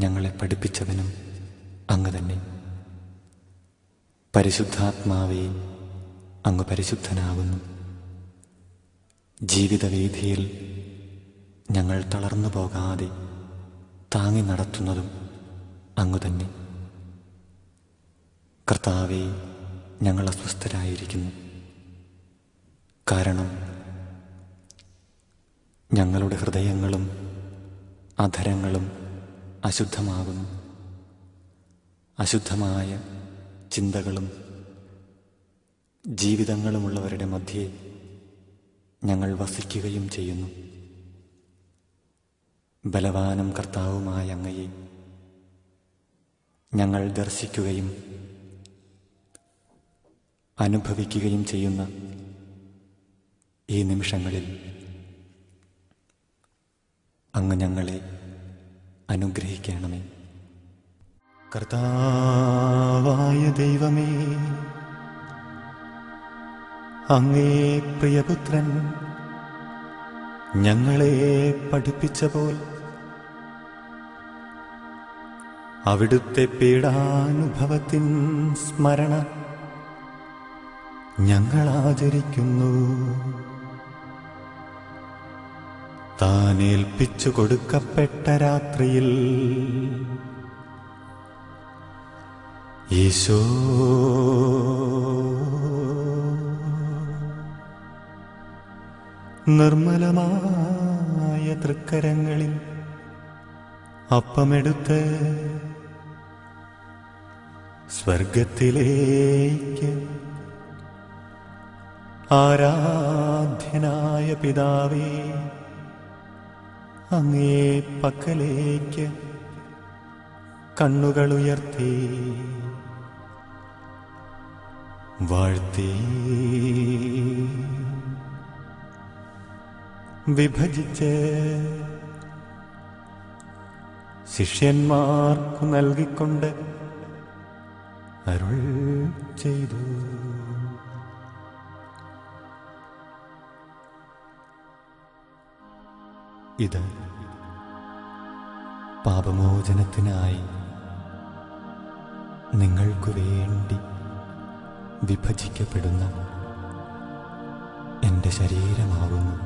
ഞങ്ങളെ പഠിപ്പിച്ചവനും അങ്ങ് തന്നെ. പരിശുദ്ധാത്മാവേ, അങ്ങ് പരിശുദ്ധനാകുന്നു. ജീവിതവീഥിയിൽ ഞങ്ങൾ തളർന്നു പോകാതെ താങ്ങി നടത്തുന്നതും അങ്ങ് തന്നെ. കർത്താവേ, ഞങ്ങൾ അസ്വസ്ഥരായിരിക്കുന്നു. കാരണം ഞങ്ങളുടെ ഹൃദയങ്ങളും അധരങ്ങളും അശുദ്ധമാകുന്നു. അശുദ്ധമായ ചിന്തകളും ജീവിതങ്ങളുമുള്ളവരുടെ മധ്യേ ഞങ്ങൾ വസിക്കുകയും ചെയ്യുന്നു. ബലവാനും കർത്താവുമായ അങ്ങയെ ഞങ്ങൾ ദർശിക്കുകയും അനുഭവിക്കുകയും ചെയ്യുന്ന ഈ നിമിഷങ്ങളിൽ അങ്ങ് ഞങ്ങളെ അനുഗ്രഹിക്കണമേ. കർത്താവായ ദൈവമേ, അങ്ങേ പ്രിയപുത്രൻ ഞങ്ങളെ പഠിപ്പിച്ച പോൽ അവിടുത്തെ പീഡാനുഭവത്തിൻ സ്മരണ ഞങ്ങൾ ആചരിക്കുന്നു. താൻ ഏൽപ്പിച്ചു കൊടുക്കപ്പെട്ട രാത്രിയിൽ ഈശോ നിർമ്മലമായ തൃക്കരങ്ങളിൽ അപ്പമെടുത്ത് സ്വർഗത്തിലേക്ക് ആരാധ്യനായ പിതാവേ, അങ്ങേ പക്കലേക്ക് കണ്ണുകളുയർത്തി വാഴ്ത്തി വിഭജിച്ച് ശിഷ്യന്മാർക്കു നൽകിക്കൊണ്ട് അരുൾ ചെയ്തു. ഇത് പാപമോചനത്തിനായി നിങ്ങൾക്കു വേണ്ടി വിഭജിക്കപ്പെടുന്ന എൻ്റെ ശരീരമാകുന്നു.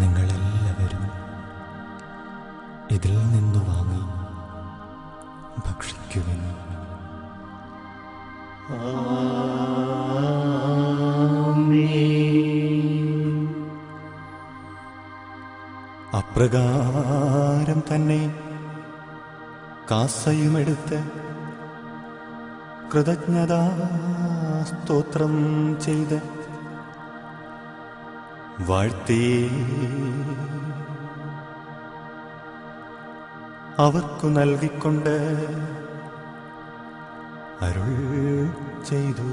നിങ്ങളെല്ലാവരും ഇതിൽ നിന്നു വാങ്ങി ഭക്ഷിക്കുവിൻ. അപ്രകാരം തന്നെ കാസയുമെടുത്ത് കൃതജ്ഞതാ സ്തോത്രം ചെയ്ത് വാഴ്ത്തി അവർക്കു നൽകിക്കൊണ്ട് അരുൾ ചെയ്തു.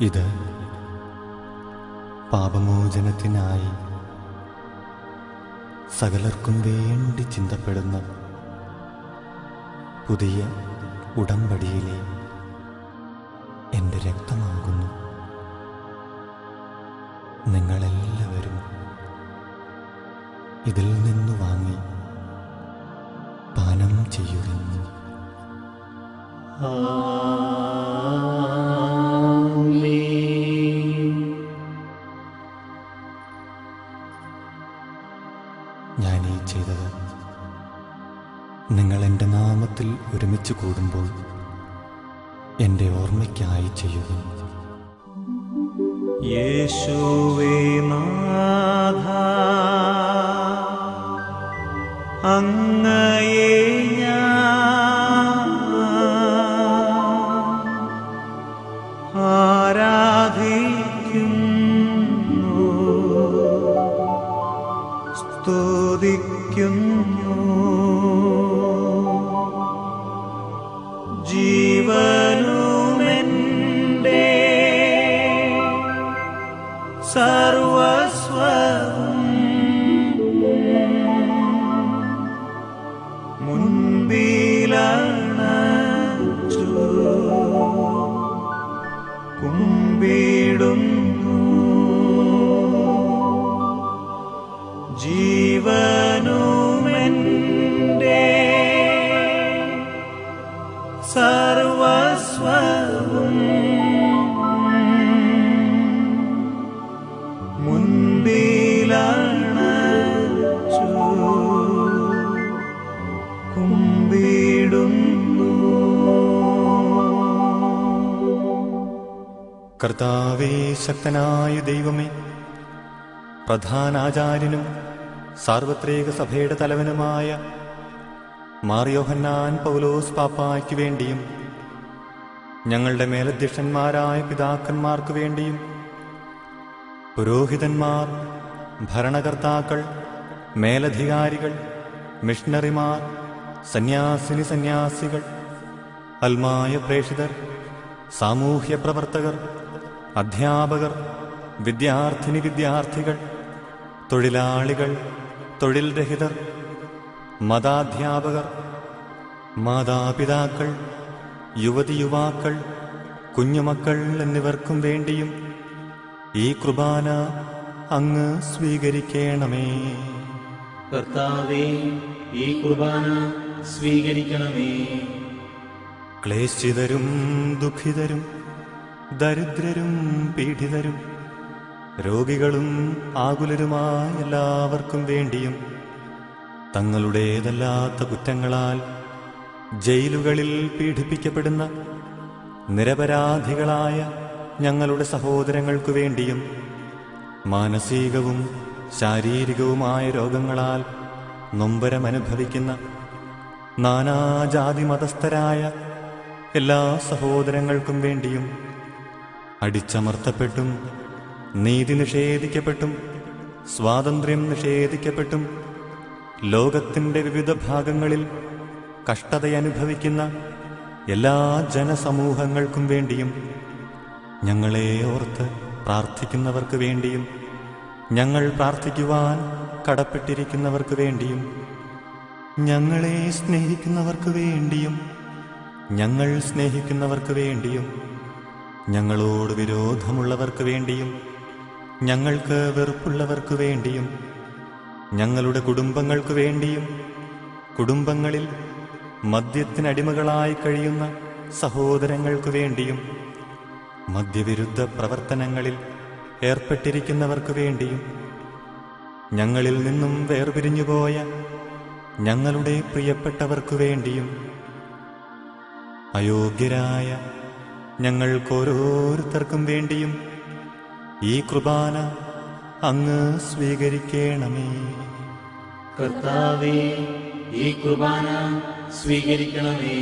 ഇത് പാപമോചനത്തിനായി സകലർക്കും വേണ്ടി ചിന്തപ്പെടുന്ന പുതിയ ഉടമ്പടിയിലെ എൻ്റെ രക്തമാകുന്നു. നിങ്ങളെല്ലാവരും ഇതിൽ നിന്നു വാങ്ങി പാനം ചെയ്യുക. ഞാനീ ചെയ്തത് നിങ്ങൾ എൻ്റെ നാമത്തിൽ ഒരുമിച്ച് കൂടുമ്പോൾ എൻ്റെ ഓർമ്മയ്ക്കായി ചെയ്യുക. യേശുവേ നാഥ, അങ്ങയെ ഞാൻ ആരാധിക്കുന്നു, സ്തുതിക്കുന്നു. ജീവനുമെൻ്റെ സർവസ്വം മുൻപിലണച്ചു കുമ്പിടുന്നു. ജീവനുമെൻ്റെ സർവസ്വവും മുൻപിലണച്ചു കുമ്പിടുന്നു. കർത്താവേ, ശക്തനായ ദൈവമേ, പ്രധാനാചാര്യനും സാർവത്രിക സഭയുടെ തലവനുമായ മാർ യോഹന്നാൻ പൗലോസ് പാപ്പായ്ക്കു വേണ്ടിയും ഞങ്ങളുടെ മേലധ്യക്ഷന്മാരായ പിതാക്കന്മാർക്കു വേണ്ടിയും പുരോഹിതന്മാർ, ഭരണകർത്താക്കൾ, മേലധികാരികൾ, മിഷണറിമാർ, സന്യാസിനികൾ, അൽമായ പ്രേക്ഷിതർ, സാമൂഹ്യ പ്രവർത്തകർ, അധ്യാപകർ, വിദ്യാർത്ഥികൾ, തൊഴിലാളികൾ, തൊഴിൽ രഹിതർ, മതാധ്യാപകർ, മാതാപിതാക്കൾ, യുവതിയുവാക്കൾ, കുഞ്ഞുമക്കൾ എന്നിവർക്കും വേണ്ടിയും ഈ കുർബാന അങ്ങ് സ്വീകരിക്കണമേ. കർത്താവേ, ഈ കുർബാന സ്വീകരിക്കണമേ. ക്ലേശിതരും ദുഃഖിതരും ദരിദ്രരും പീഡിതരും രോഗികളും ആകുലരുമായ എല്ലാവർക്കും വേണ്ടിയും തങ്ങളുടേതല്ലാത്ത കുറ്റങ്ങളാൽ ജയിലുകളിൽ പീഡിപ്പിക്കപ്പെടുന്ന നിരപരാധികളായ ഞങ്ങളുടെ സഹോദരങ്ങൾക്കു വേണ്ടിയും മാനസികവും ശാരീരികവുമായ രോഗങ്ങളാൽ നൊമ്പരമനുഭവിക്കുന്ന നാനാജാതി മതസ്ഥരായ എല്ലാ സഹോദരങ്ങൾക്കും വേണ്ടിയും അടിച്ചമർത്തപ്പെട്ടും നീതി നിഷേധിക്കപ്പെട്ടും സ്വാതന്ത്ര്യം നിഷേധിക്കപ്പെട്ടും ലോകത്തിൻ്റെ വിവിധ ഭാഗങ്ങളിൽ കഷ്ടതയനുഭവിക്കുന്ന എല്ലാ ജനസമൂഹങ്ങൾക്കും വേണ്ടിയും ഞങ്ങളെ ഓർത്ത് പ്രാർത്ഥിക്കുന്നവർക്ക് വേണ്ടിയും ഞങ്ങൾ പ്രാർത്ഥിക്കുവാൻ കടപ്പെട്ടിരിക്കുന്നവർക്ക് വേണ്ടിയും ഞങ്ങളെ സ്നേഹിക്കുന്നവർക്ക് വേണ്ടിയും ഞങ്ങൾ സ്നേഹിക്കുന്നവർക്ക് വേണ്ടിയും ഞങ്ങളോട് വിരോധമുള്ളവർക്ക് വേണ്ടിയും ഞങ്ങൾക്ക് വെറുപ്പുള്ളവർക്ക് വേണ്ടിയും ഞങ്ങളുടെ കുടുംബങ്ങൾക്ക് വേണ്ടിയും കുടുംബങ്ങളിൽ മദ്യത്തിനടിമകളായി കഴിയുന്ന സഹോദരങ്ങൾക്ക് വേണ്ടിയും മദ്യവിരുദ്ധ പ്രവർത്തനങ്ങളിൽ ഏർപ്പെട്ടിരിക്കുന്നവർക്ക് വേണ്ടിയും ഞങ്ങളിൽ നിന്നും വേർപിരിഞ്ഞുപോയ ഞങ്ങളുടെ പ്രിയപ്പെട്ടവർക്ക് വേണ്ടിയും അയോഗ്യരായ ഞങ്ങൾക്കോരോരുത്തർക്കും വേണ്ടിയും ഈ കുർബാന അങ്ങ് സ്വീകരിക്കണമേ. കർത്താവേ, ഈ കുർബാന സ്വീകരിക്കണമേ.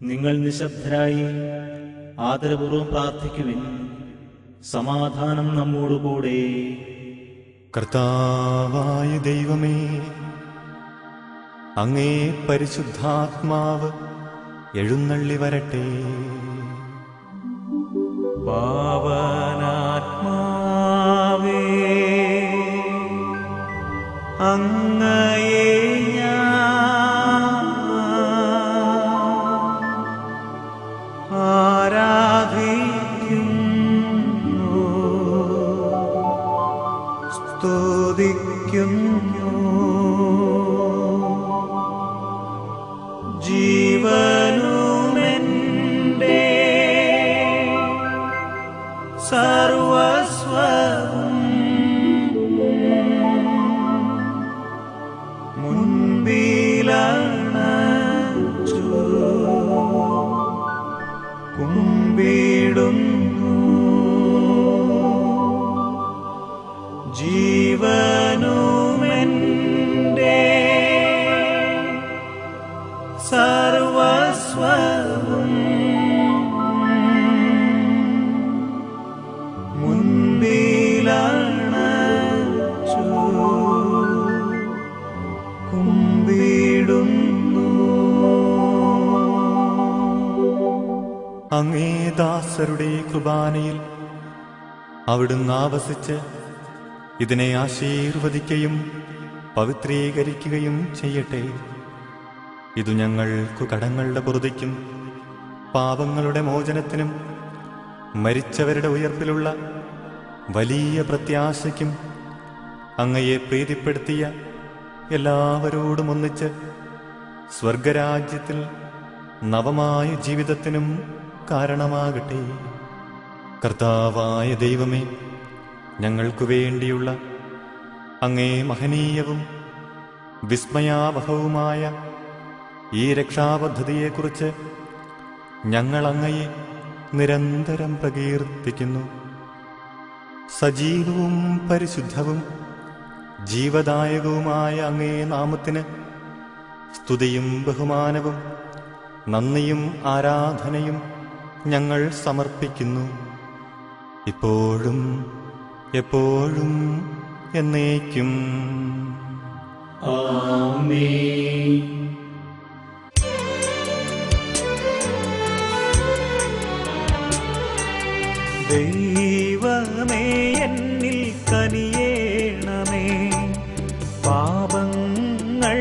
നിങ്ങൾ നിശബ്ദരായി ആദരപൂർവ്വം പ്രാർത്ഥിക്കുവിൻ. സമാധാനം നമ്മോടുകൂടെ. കർത്താവായ ദൈവമേ, അങ്ങേ പരിശുദ്ധാത്മാവ് എഴുന്നള്ളി വരട്ടെ. പാവനാത്മാവേ, അങ്ങയെ ഞാൻ ആരാധിക്കുന്നു, സ്തുതിക്കുന്നു. ജീവനുമെന്റെ സർവസ്വവും മുൻപിലണച്ചു കുമ്പിടുന്നു. ജീവനുമെന്റെ സർവസ്വവും മുൻപിലണച്ചു കുമ്പിടുന്നു. അങ്ങേ ദാസരുടെ കുർബാനയിൽ അവിടുന്ന് ആവസിച്ച് ഇതിനെ ആശീർവദിക്കുകയും പവിത്രീകരിക്കുകയും ചെയ്യട്ടെ. ഇതു ഞങ്ങൾക്കു കടങ്ങളുടെ പൊറുതിക്കും പാപങ്ങളുടെ മോചനത്തിനും മരിച്ചവരുടെ ഉയർപ്പിലുള്ള വലിയ പ്രത്യാശയ്ക്കും അങ്ങയെ പ്രീതിപ്പെടുത്തിയ എല്ലാവരോടും ഒന്നിച്ച് സ്വർഗരാജ്യത്തിൽ നവമായ ജീവിതത്തിനും കാരണമാകട്ടെ. കർത്താവായ ദൈവമേ, ഞങ്ങൾക്കു വേണ്ടിയുള്ള അങ്ങേ മഹനീയവും വിസ്മയാവഹവുമായ ഈ രക്ഷാപദ്ധതിയെക്കുറിച്ച് ഞങ്ങൾ അങ്ങയെ നിരന്തരം പ്രകീർത്തിക്കുന്നു. സജീവവും പരിശുദ്ധവും ജീവദായകവുമായ അങ്ങേ നാമത്തിന് സ്തുതിയും ബഹുമാനവും നന്ദിയും ആരാധനയും ഞങ്ങൾ സമർപ്പിക്കുന്നു, ഇപ്പോഴും എപ്പോഴും എന്നേക്കും. ആമേൻ. ദൈവമേ, എന്നിൽ കനിയേണമേ. പാപങ്ങൾ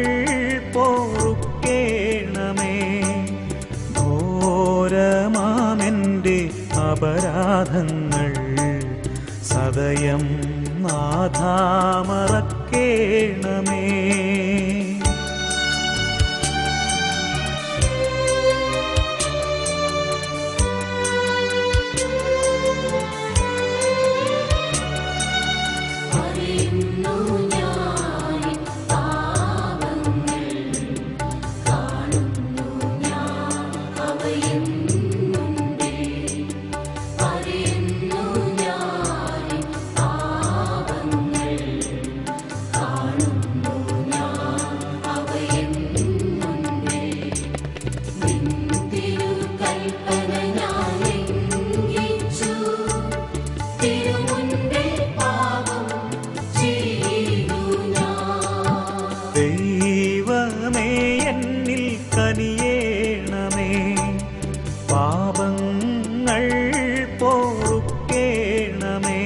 പൊറുക്കേണമേ. അപരാധങ്ങൾ സദയം നാഥാ മറക്കേണമേ. അറിയുന്നു ഞാൻ പാപങ്ങൾ, കാണുന്നു ഞാൻ അവയെന്നുണ്ട്. അറിയുന്നു ഞാൻ പാപങ്ങൾ, കാണുന്നു ഞാൻ അവയെന്നുണ്ട്. നിൻ തിരുകൽപ്പന ഞാൻ ലംഘിച്ചു, തിരുമുൻപിൽ പാപം ചെയ്തു ഞാൻ. ദൈവമേ എന്നിൽ കനിയേണമേ, പാപങ്ങൾ പൊറുക്കേണമേ.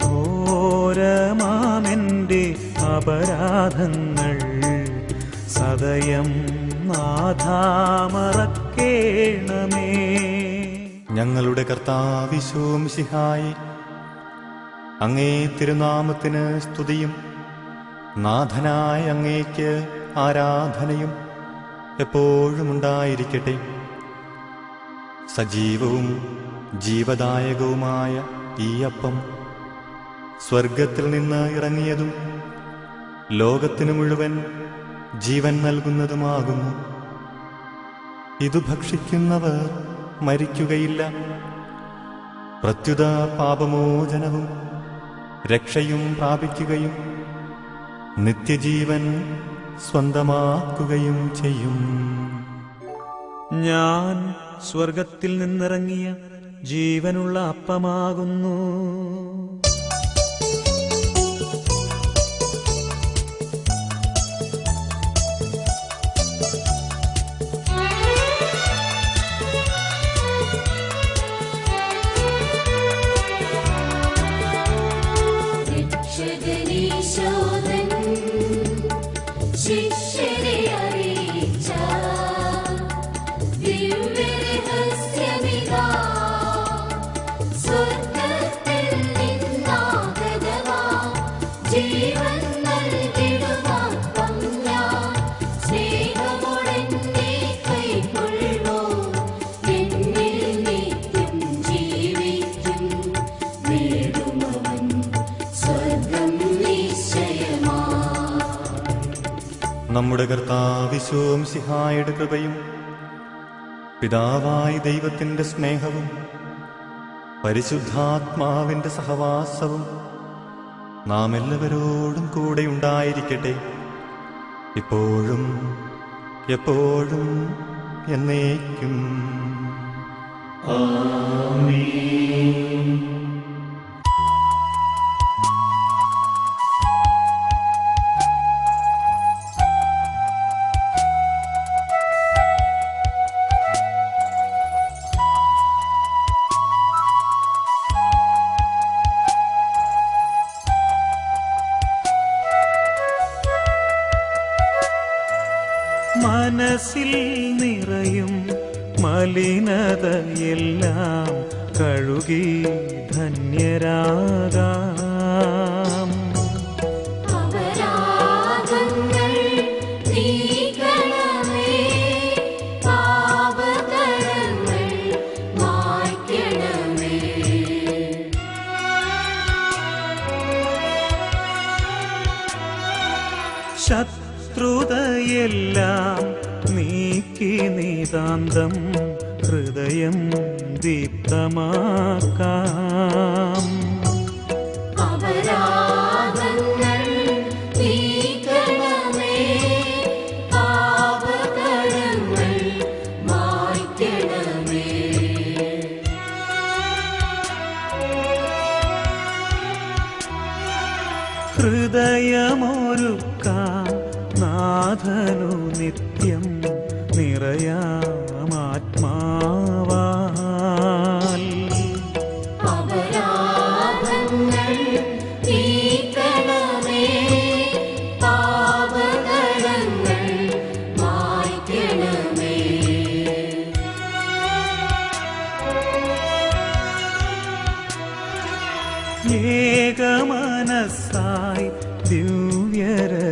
ഘോരമാമെൻ്റെ അപരാധങ്ങൾ സദയം നാഥാ മറക്കേണമേ. ഞങ്ങളുടെ കർത്താവിശോം ശിഹായി, അങ്ങേ തിരുനാമത്തിന് സ്തുതിയും നാഥനായ അങ്ങേക്ക് ആരാധനയും എപ്പോഴും ഉണ്ടായിരിക്കട്ടെ. സജീവവും ജീവദായകവുമായ ഈ അപ്പം സ്വർഗത്തിൽ നിന്ന് ഇറങ്ങിയതും ലോകത്തിനു മുഴുവൻ ജീവൻ നൽകുന്നതുമാകുന്നു. ഇതു ഭക്ഷിക്കുന്നവർ മരിക്കുകയില്ല, പ്രത്യുത പാപമോചനവും രക്ഷയും പ്രാപിക്കുകയും നിത്യജീവൻ സ്വന്തമാക്കുകയും ചെയ്യും. ഞാൻ സ്വർഗത്തിൽ നിന്നിറങ്ങിയ ജീവനുള്ള അപ്പമാകുന്നു. രക്ഷകനീശോധൻ ശിഷ്യരെ അറിയിച്ച ദിവ്യരഹസ്യമിതാ, സ്വർഗ്ഗത്തിൽ നിന്നാഗതമാ ജീവൻ നൽകിടുമാപ്പം ഞാൻ. സ്നേഹമോടെന്നെ കൈക്കൊള്ളൂ, എന്നിൽ നിത്യം ജീവിക്കും. നേടുമവൻ സ്വർഗ്ഗം നിശ്ചയമാ. നമ്മുടെ കർത്താവിശോം ശിഹായുടെ കൃപയും പിതാവായ ദൈവത്തിൻ്റെ സ്നേഹവും പരിശുദ്ധാത്മാവിൻ്റെ സഹവാസവും നാം എല്ലാവരോടും കൂടെ ഉണ്ടായിരിക്കട്ടെ, ഇപ്പോഴും എപ്പോഴും എന്നേക്കും. മനസ്സിൽ നിറയും മലിനതയെല്ലാം കഴുകി ധന്യരാകാം. അപരാധങ്ങൾ നീക്കണമേ, പാപകരങ്ങൾ മായ്ക്കണമേ. ശത്രുതയെല്ലാം നീക്കി നിതാന്തം ഹൃദയം ദീപ്തമാക്കാം. അപരാധങ്ങൾ നീക്കണമേ, പാപകരങ്ങൾ മായ്ക്കണമേ. ഹൃദയമൊരുക്കാം നാഥനു നിത്യം നിറയാമാത്മാവാൽ. അപരാധങ്ങൾ നീക്കണമേ, പാപകരങ്ങൾ മായ്ക്കണമേ.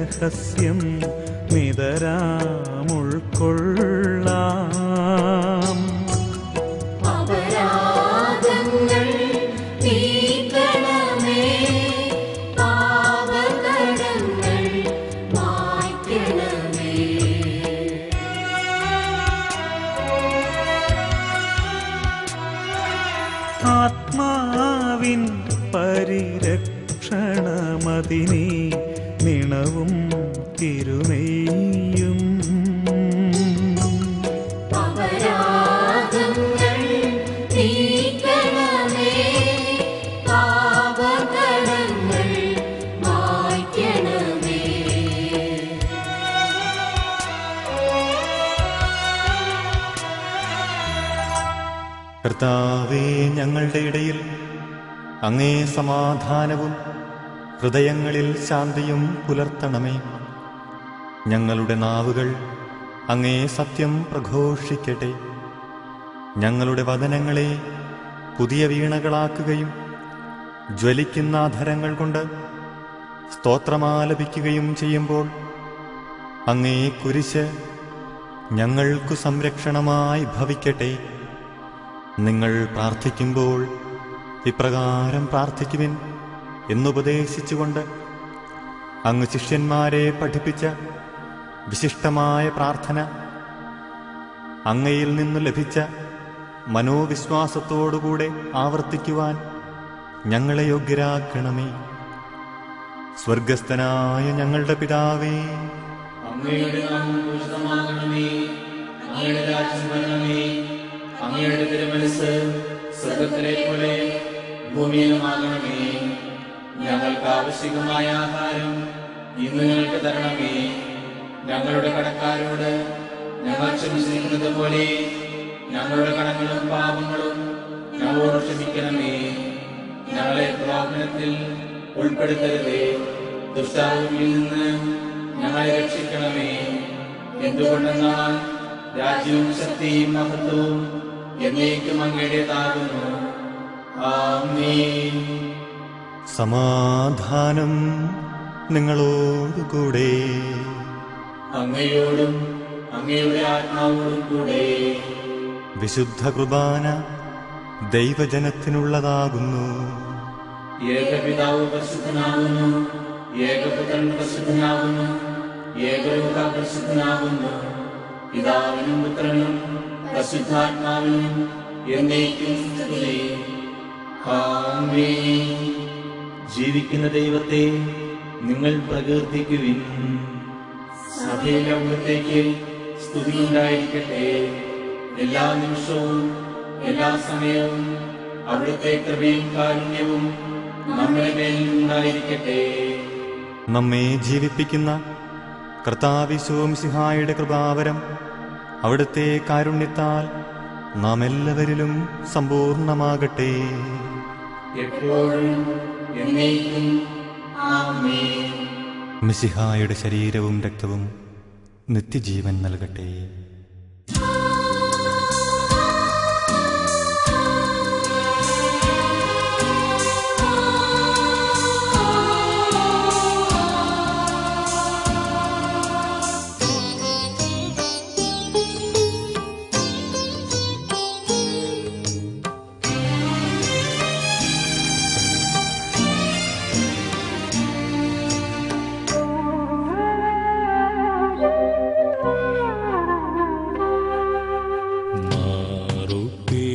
രഹസ്യം നിതരാം ഉൾക്കൊള്ളാം. അപരാധങ്ങൾ നീക്കണമേ, പാപകടങ്ങൾ മായ്ക്കണമേ. ആത്മാവിൻ പരിരക്ഷണമതിനെ നിണവും തിരുനെയ്യും. അപരാധങ്ങൾ നീക്കണമേ, പാപകടങ്ങൾ മായ്ക്കണമേ. കർത്താവേ, ഞങ്ങളുടെ ഇടയിൽ അങ്ങേ സമാധാനവും ഹൃദയങ്ങളിൽ ശാന്തിയും പുലർത്തണമേ. ഞങ്ങളുടെ നാവുകൾ അങ്ങേ സത്യം പ്രഘോഷിക്കട്ടെ. ഞങ്ങളുടെ വദനങ്ങളെ പുതിയ വീണകളാക്കുകയും ജ്വലിക്കുന്ന അധരങ്ങൾ കൊണ്ട് സ്തോത്രമാലപിക്കുകയും ചെയ്യുമ്പോൾ അങ്ങേ കുരിശ് ഞങ്ങൾക്കു സംരക്ഷണമായി ഭവിക്കട്ടെ. നിങ്ങൾ പ്രാർത്ഥിക്കുമ്പോൾ ഇപ്രകാരം പ്രാർത്ഥിക്കുവിൻ എന്നുപദേശിച്ചുകൊണ്ട് അങ്ങ് ശിഷ്യന്മാരെ പഠിപ്പിച്ച വിശിഷ്ടമായ പ്രാർത്ഥന അങ്ങയിൽ നിന്ന് ലഭിച്ച മനോവിശ്വാസത്തോടുകൂടെ ആവർത്തിക്കുവാൻ ഞങ്ങളെ യോഗ്യരാക്കണമേ. സ്വർഗസ്ഥനായ ഞങ്ങളുടെ പിതാവേ, അങ്ങയുടെ നാമം പൂജിതമാകണമേ. അങ്ങയുടെ രാജ്യം വരണമേ. അങ്ങയുടെ തിരുമനസ്സ് സ്വർഗ്ഗത്തിലെ പോലെ ഭൂമിയിലുമാകണമേ. ഞങ്ങൾക്ക് ആവശ്യമായ ആഹാരം ഇന്ന് ഞങ്ങൾക്ക് തരണമേ. ഞങ്ങളുടെ കടക്കാരോട് ഞങ്ങൾ ക്ഷമിച്ചിരിക്കുന്നത് പോലെ ഞങ്ങളുടെ കടങ്ങളും പാപങ്ങളും ഞങ്ങളോട് ക്ഷമിക്കണമേ. ഞങ്ങളെ പ്രലോഭനത്തിൽ ഉൾപ്പെടുത്തരുതേ, ദുഷ്ടാരൂപിയിൽ നിന്ന് ഞങ്ങളെ രക്ഷിക്കണമേ. എന്തുകൊണ്ടെന്നാൽ രാജ്യവും ശക്തിയും മഹത്വവും എന്നേക്കും അങ്ങയുടേതാകുന്നു. ആമേൻ. സമാധാനം നിങ്ങളോടുകൂടെ. അങ്ങയോടും അങ്ങയുടെ ആത്മാവോടും കൂടെ. വിശുദ്ധ കുർബാന ദൈവജനത്തിനുള്ളതാകുന്നു. ഏകപിതാവ് പരിശുദ്ധനാകുന്നു, ഏകപുത്രൻ പരിശുദ്ധനാകുന്നു, ഏകരൂഹ പരിശുദ്ധനാകുന്നു. പിതാവിനും പുത്രനും പരിശുദ്ധാത്മാവിനും എന്നേക്കും സ്തുതി. ആമേൻ. ജീവിക്കുന്ന ദൈവത്തെ നിങ്ങൾ പ്രകീർത്തിക്കുവിൻ. സഭയിൽ അവിടുത്തേക്ക് സ്തുതിയുണ്ടായിരിക്കട്ടെ. എല്ലാ നിമിഷവും എല്ലാ സമയവും അവിടുത്തെ കൃപയും കാരുണ്യവും നമ്മുടെ മേലിൽ ഉണ്ടായിരിക്കട്ടെ. നമ്മെ ജീവിപ്പിക്കുന്ന കർത്താവിശോംസിഹായുടെ കൃപാവരം അവിടുത്തെ കാരുണ്യത്താൽ നാം എല്ലാവരിലും സമ്പൂർണമാകട്ടെ. എപ്പോഴും എന്നേക്കും ആമേൻ. മിശിഹായുടെ ശരീരവും രക്തവും നിത്യജീവൻ നൽകട്ടെ.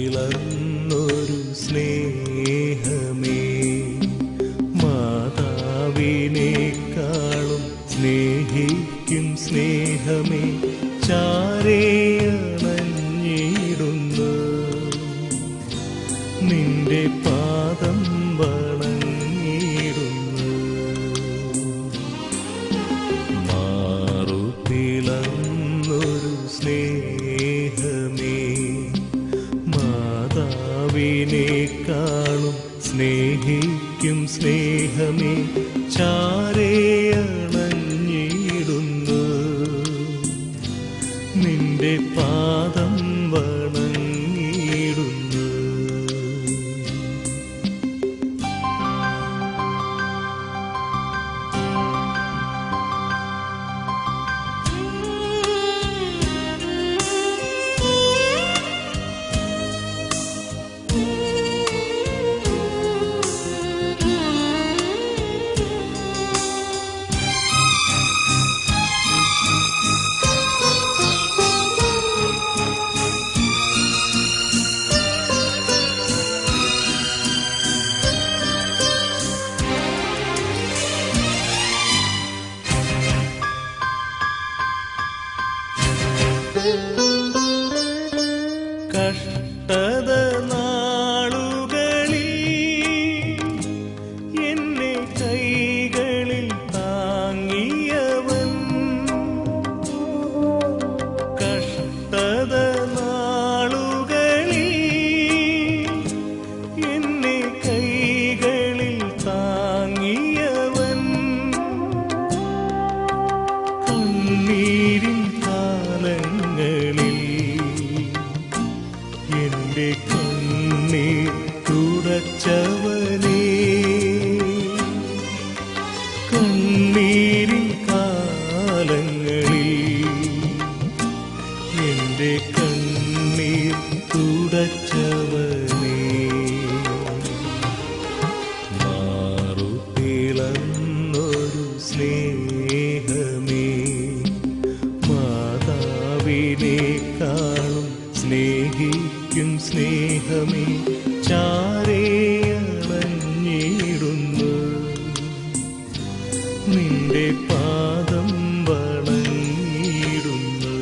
മാറുപിളർന്നൊരു സ്നേഹമേ, മാതാവിനേക്കാളും സ്നേഹിക്കും സ്നേഹമേ, ചാരേയണഞ്ഞിടുന്നു നിന്റെ പാദം വണങ്ങിടുന്നു. മാറുപിളർന്നൊരു സ്നേഹമേ, മാതാവിനേക്കാളും സ്നേഹിക്കും സ്നേഹമേ, ചാരേയണഞ്ഞിടുന്നു നിന്റെ പാദം കാലങ്ങളിൽ എന്റെ കണ്ണീർ തുടച്ചവനേ, മാറുപിളന്നൊരു സ്നേഹമേ, മാതാവിനേക്കാളും സ്നേഹിക്കും സ്നേഹമേ, ചാരേയണഞ്ഞിടുന്നു നിന്റെ പാദം വണങ്ങിടുന്നു.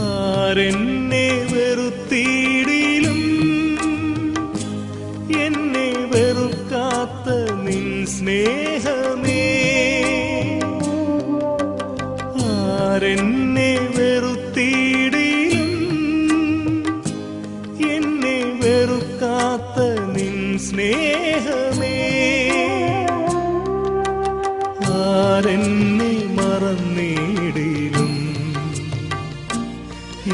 ആരെന്നെ വെറുത്തിടിലും എന്നെ വെറുക്കാത്ത നിൻ സ്നേഹമേ, ആരെന്നെ വെറുത്തിടിലും എന്നെ വെറുക്കാത്ത നിൻ സ്നേഹമേ, ആരെന്നെ മറന്നിടിലും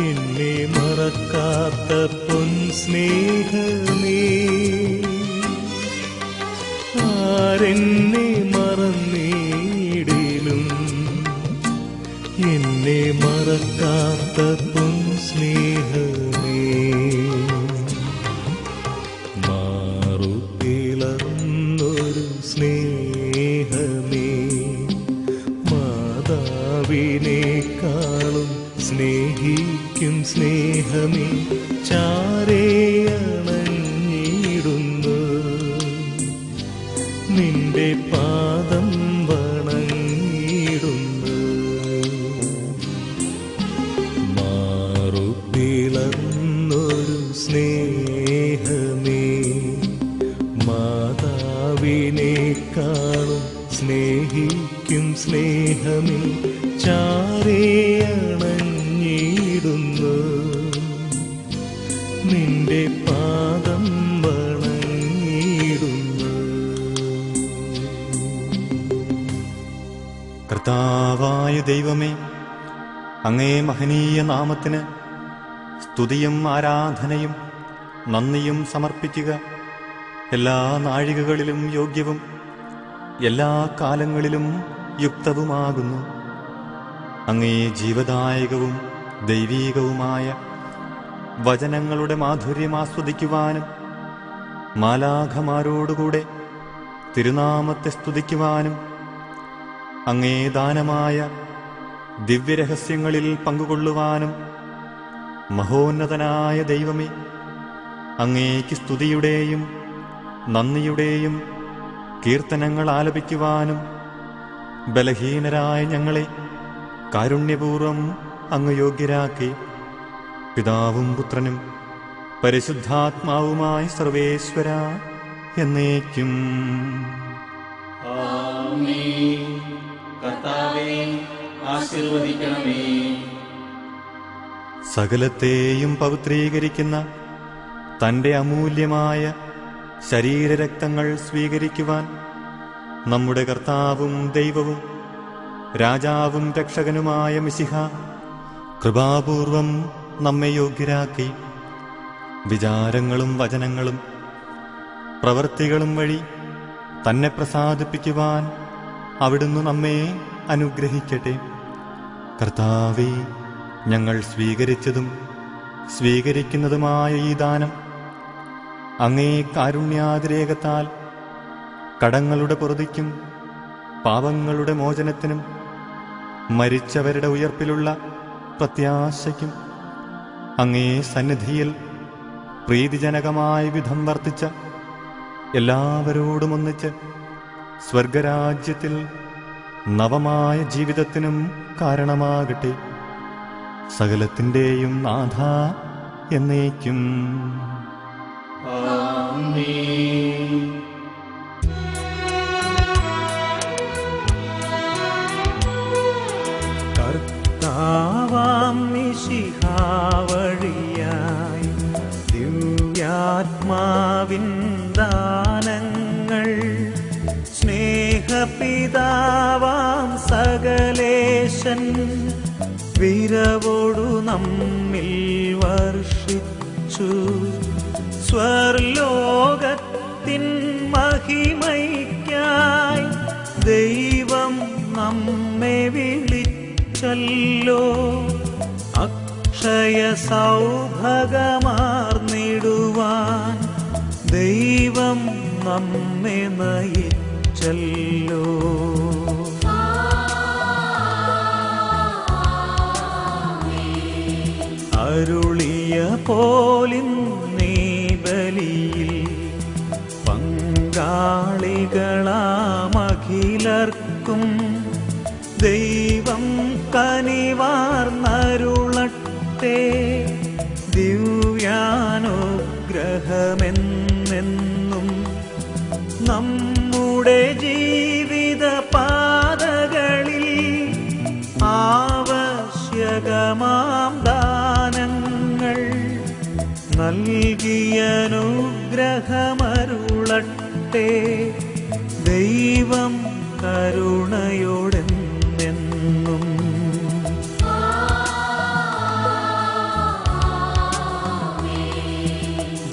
എന്നെ മറക്കാത്ത പൊൻ സ്നേഹമേ, ആരെന്നെ മറന്നിടിലും എന്നെ മറക്കാത്ത പൊൻ സ്നേഹമേ, മാറുപിളന്നൊരു സ്നേഹമേ, മാതാവിനേക്കാളും സ്നേഹിക്കും സ്നേഹമേ, ചാരേയണഞ്ഞിടുന്നു നിന്റെ പാദം വണങ്ങിടുന്നു. മാറുപിളന്നൊരു സ്നേഹമേ, മാതാവിനേക്കാളും സ്നേഹിക്കും സ്നേഹമേ, ചാരേയണഞ്ഞിടുന്നു നിന്റെ പാദം വണങ്ങിടുന്നു. കർത്താവായ ദൈവമേ, അങ്ങേ മഹനീയ നാമത്തിന് സ്തുതിയും ആരാധനയും നന്ദിയും സമർപ്പിക്കുക എല്ലാ നാഴികകളിലും യോഗ്യവും എല്ലാ കാലങ്ങളിലും യുക്തവുമാകുന്നു. അങ്ങേ ജീവദായകവും ദൈവീകവുമായ വചനങ്ങളുടെ മാധുര്യം ആസ്വദിക്കുവാനും മാലാഖമാരോടുകൂടെ തിരുനാമത്തെ സ്തുതിക്കുവാനും അങ്ങേ ദാനമായ ദിവ്യരഹസ്യങ്ങളിൽ പങ്കുകൊള്ളുവാനും മഹോന്നതനായ ദൈവമേ, അങ്ങേക്ക് സ്തുതിയുടെയും നന്ദിയുടെയും കീർത്തനങ്ങൾ ആലപിക്കുവാനും ബലഹീനരായ ഞങ്ങളെ കാരുണ്യപൂർവം അങ്ങ് യോഗ്യരാക്കി. പിതാവും പുത്രനും പരിശുദ്ധാത്മാവുമായി സർവേശ്വര എന്നേക്കും ആമേൻ. കർത്താവേ, ആശീർവദിക്കണമേ. സകലത്തെയും പവിത്രീകരിക്കുന്ന തൻ്റെ അമൂല്യമായ ശരീരരക്തങ്ങൾ സ്വീകരിക്കുവാൻ നമ്മുടെ കർത്താവും ദൈവവും രാജാവും രക്ഷകനുമായ മിശിഹ കൃപാപൂർവം നമ്മെ യോഗ്യരാക്കി. വിചാരങ്ങളും വചനങ്ങളും പ്രവൃത്തികളും വഴി തന്നെ പ്രസാദിപ്പിക്കുവാൻ അവിടുന്ന് നമ്മെ അനുഗ്രഹിക്കട്ടെ. കർത്താവേ, ഞങ്ങൾ സ്വീകരിച്ചതും സ്വീകരിക്കുന്നതുമായ ഈ ദാനം അങ്ങേ കാരുണ്യാതിരേകത്താൽ കടങ്ങളുടെ പൊറുതിക്കും പാപങ്ങളുടെ മോചനത്തിനും മരിച്ചവരുടെ ഉയർപ്പിലുള്ള പ്രത്യാശയ്ക്കും അങ്ങേ സന്നിധിയിൽ പ്രീതിജനകമായ വിധം വർത്തിച്ച എല്ലാവരോടും ഒന്നിച്ച് സ്വർഗരാജ്യത്തിൽ നവമായ ജീവിതത്തിനും കാരണമാകട്ടെ. സകലത്തിൻ്റെയും നാഥ എന്നേക്കും. ആമേൻ. കർത്താവാം മിശിഹാ വഴിയായി ദിവ്യാത്മാവിൻ ദാനങ്ങൾ സ്നേഹപിതാവാം സകലേശൻ വിരവോടു നമ്മിൽ വർഷിച്ചു. സ്വർലോകത്തിൻ മഹിമയ്ക്കായി ദൈവം നമ്മെ വിളിച്ചല്ലോ. അക്ഷയ സൗഭഗമാർന്നിടുവാൻ ദൈവം നമ്മെ നയിച്ചല്ലോ. അരുളിയ പോലിന്നീ ബലിയിൽ പങ്കാളികളാമഖിലർക്കും ദൈവം കനിവാർന്നരുളട്ടെ. ദിവ്യാനുഗ്രഹമെന്നെന്നും നമ്മുടെ ജീവിത പാതകളിൽ ആവശ്യകമാം ദാനങ്ങൾ നൽകിയനുഗ്രഹമരുളട്ടെ. ദൈവം കരുണയോടെന്നെന്നും.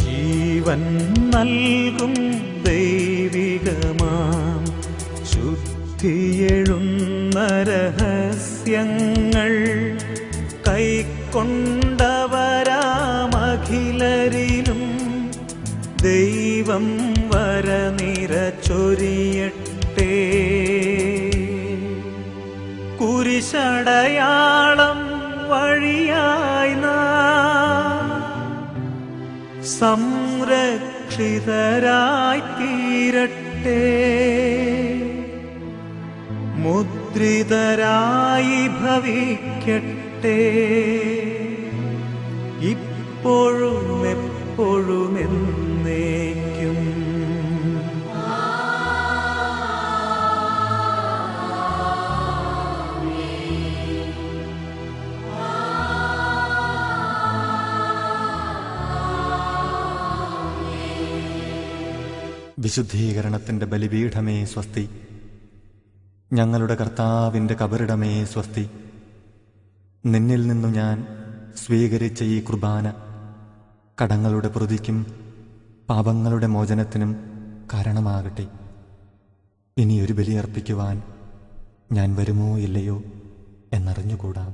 ജീവൻ നൽകും ദൈവികമാം ശുദ്ധിയെഴുന്ന രഹസ്യങ്ങൾ കൈക്കൊണ്ടവരാമഖിലരിലും ദൈവം വരനിര ചൊരിയട്ടെ. കുരിശടയാളം വഴിയായി നാം സംരക്ഷിതരായി തീരട്ടെ. മുദ്രിതരായി ഭവിക്കട്ടെ. ഇപ്പോഴും എപ്പോഴും എന്നേക്കും. വിശുദ്ധീകരണത്തിൻ്റെ ബലിപീഠമേ സ്വസ്തി. ഞങ്ങളുടെ കർത്താവിൻ്റെ കബറിടമേ സ്വസ്തി. നിന്നിൽ നിന്നു ഞാൻ സ്വീകരിച്ച ഈ കുർബാന കടങ്ങളുടെ പ്രതിക്കും പാപങ്ങളുടെ മോചനത്തിനും കാരണമാകട്ടെ. ഇനിയൊരു ബലിയർപ്പിക്കുവാൻ ഞാൻ വരുമോ ഇല്ലയോ എന്നറിഞ്ഞുകൂടാ.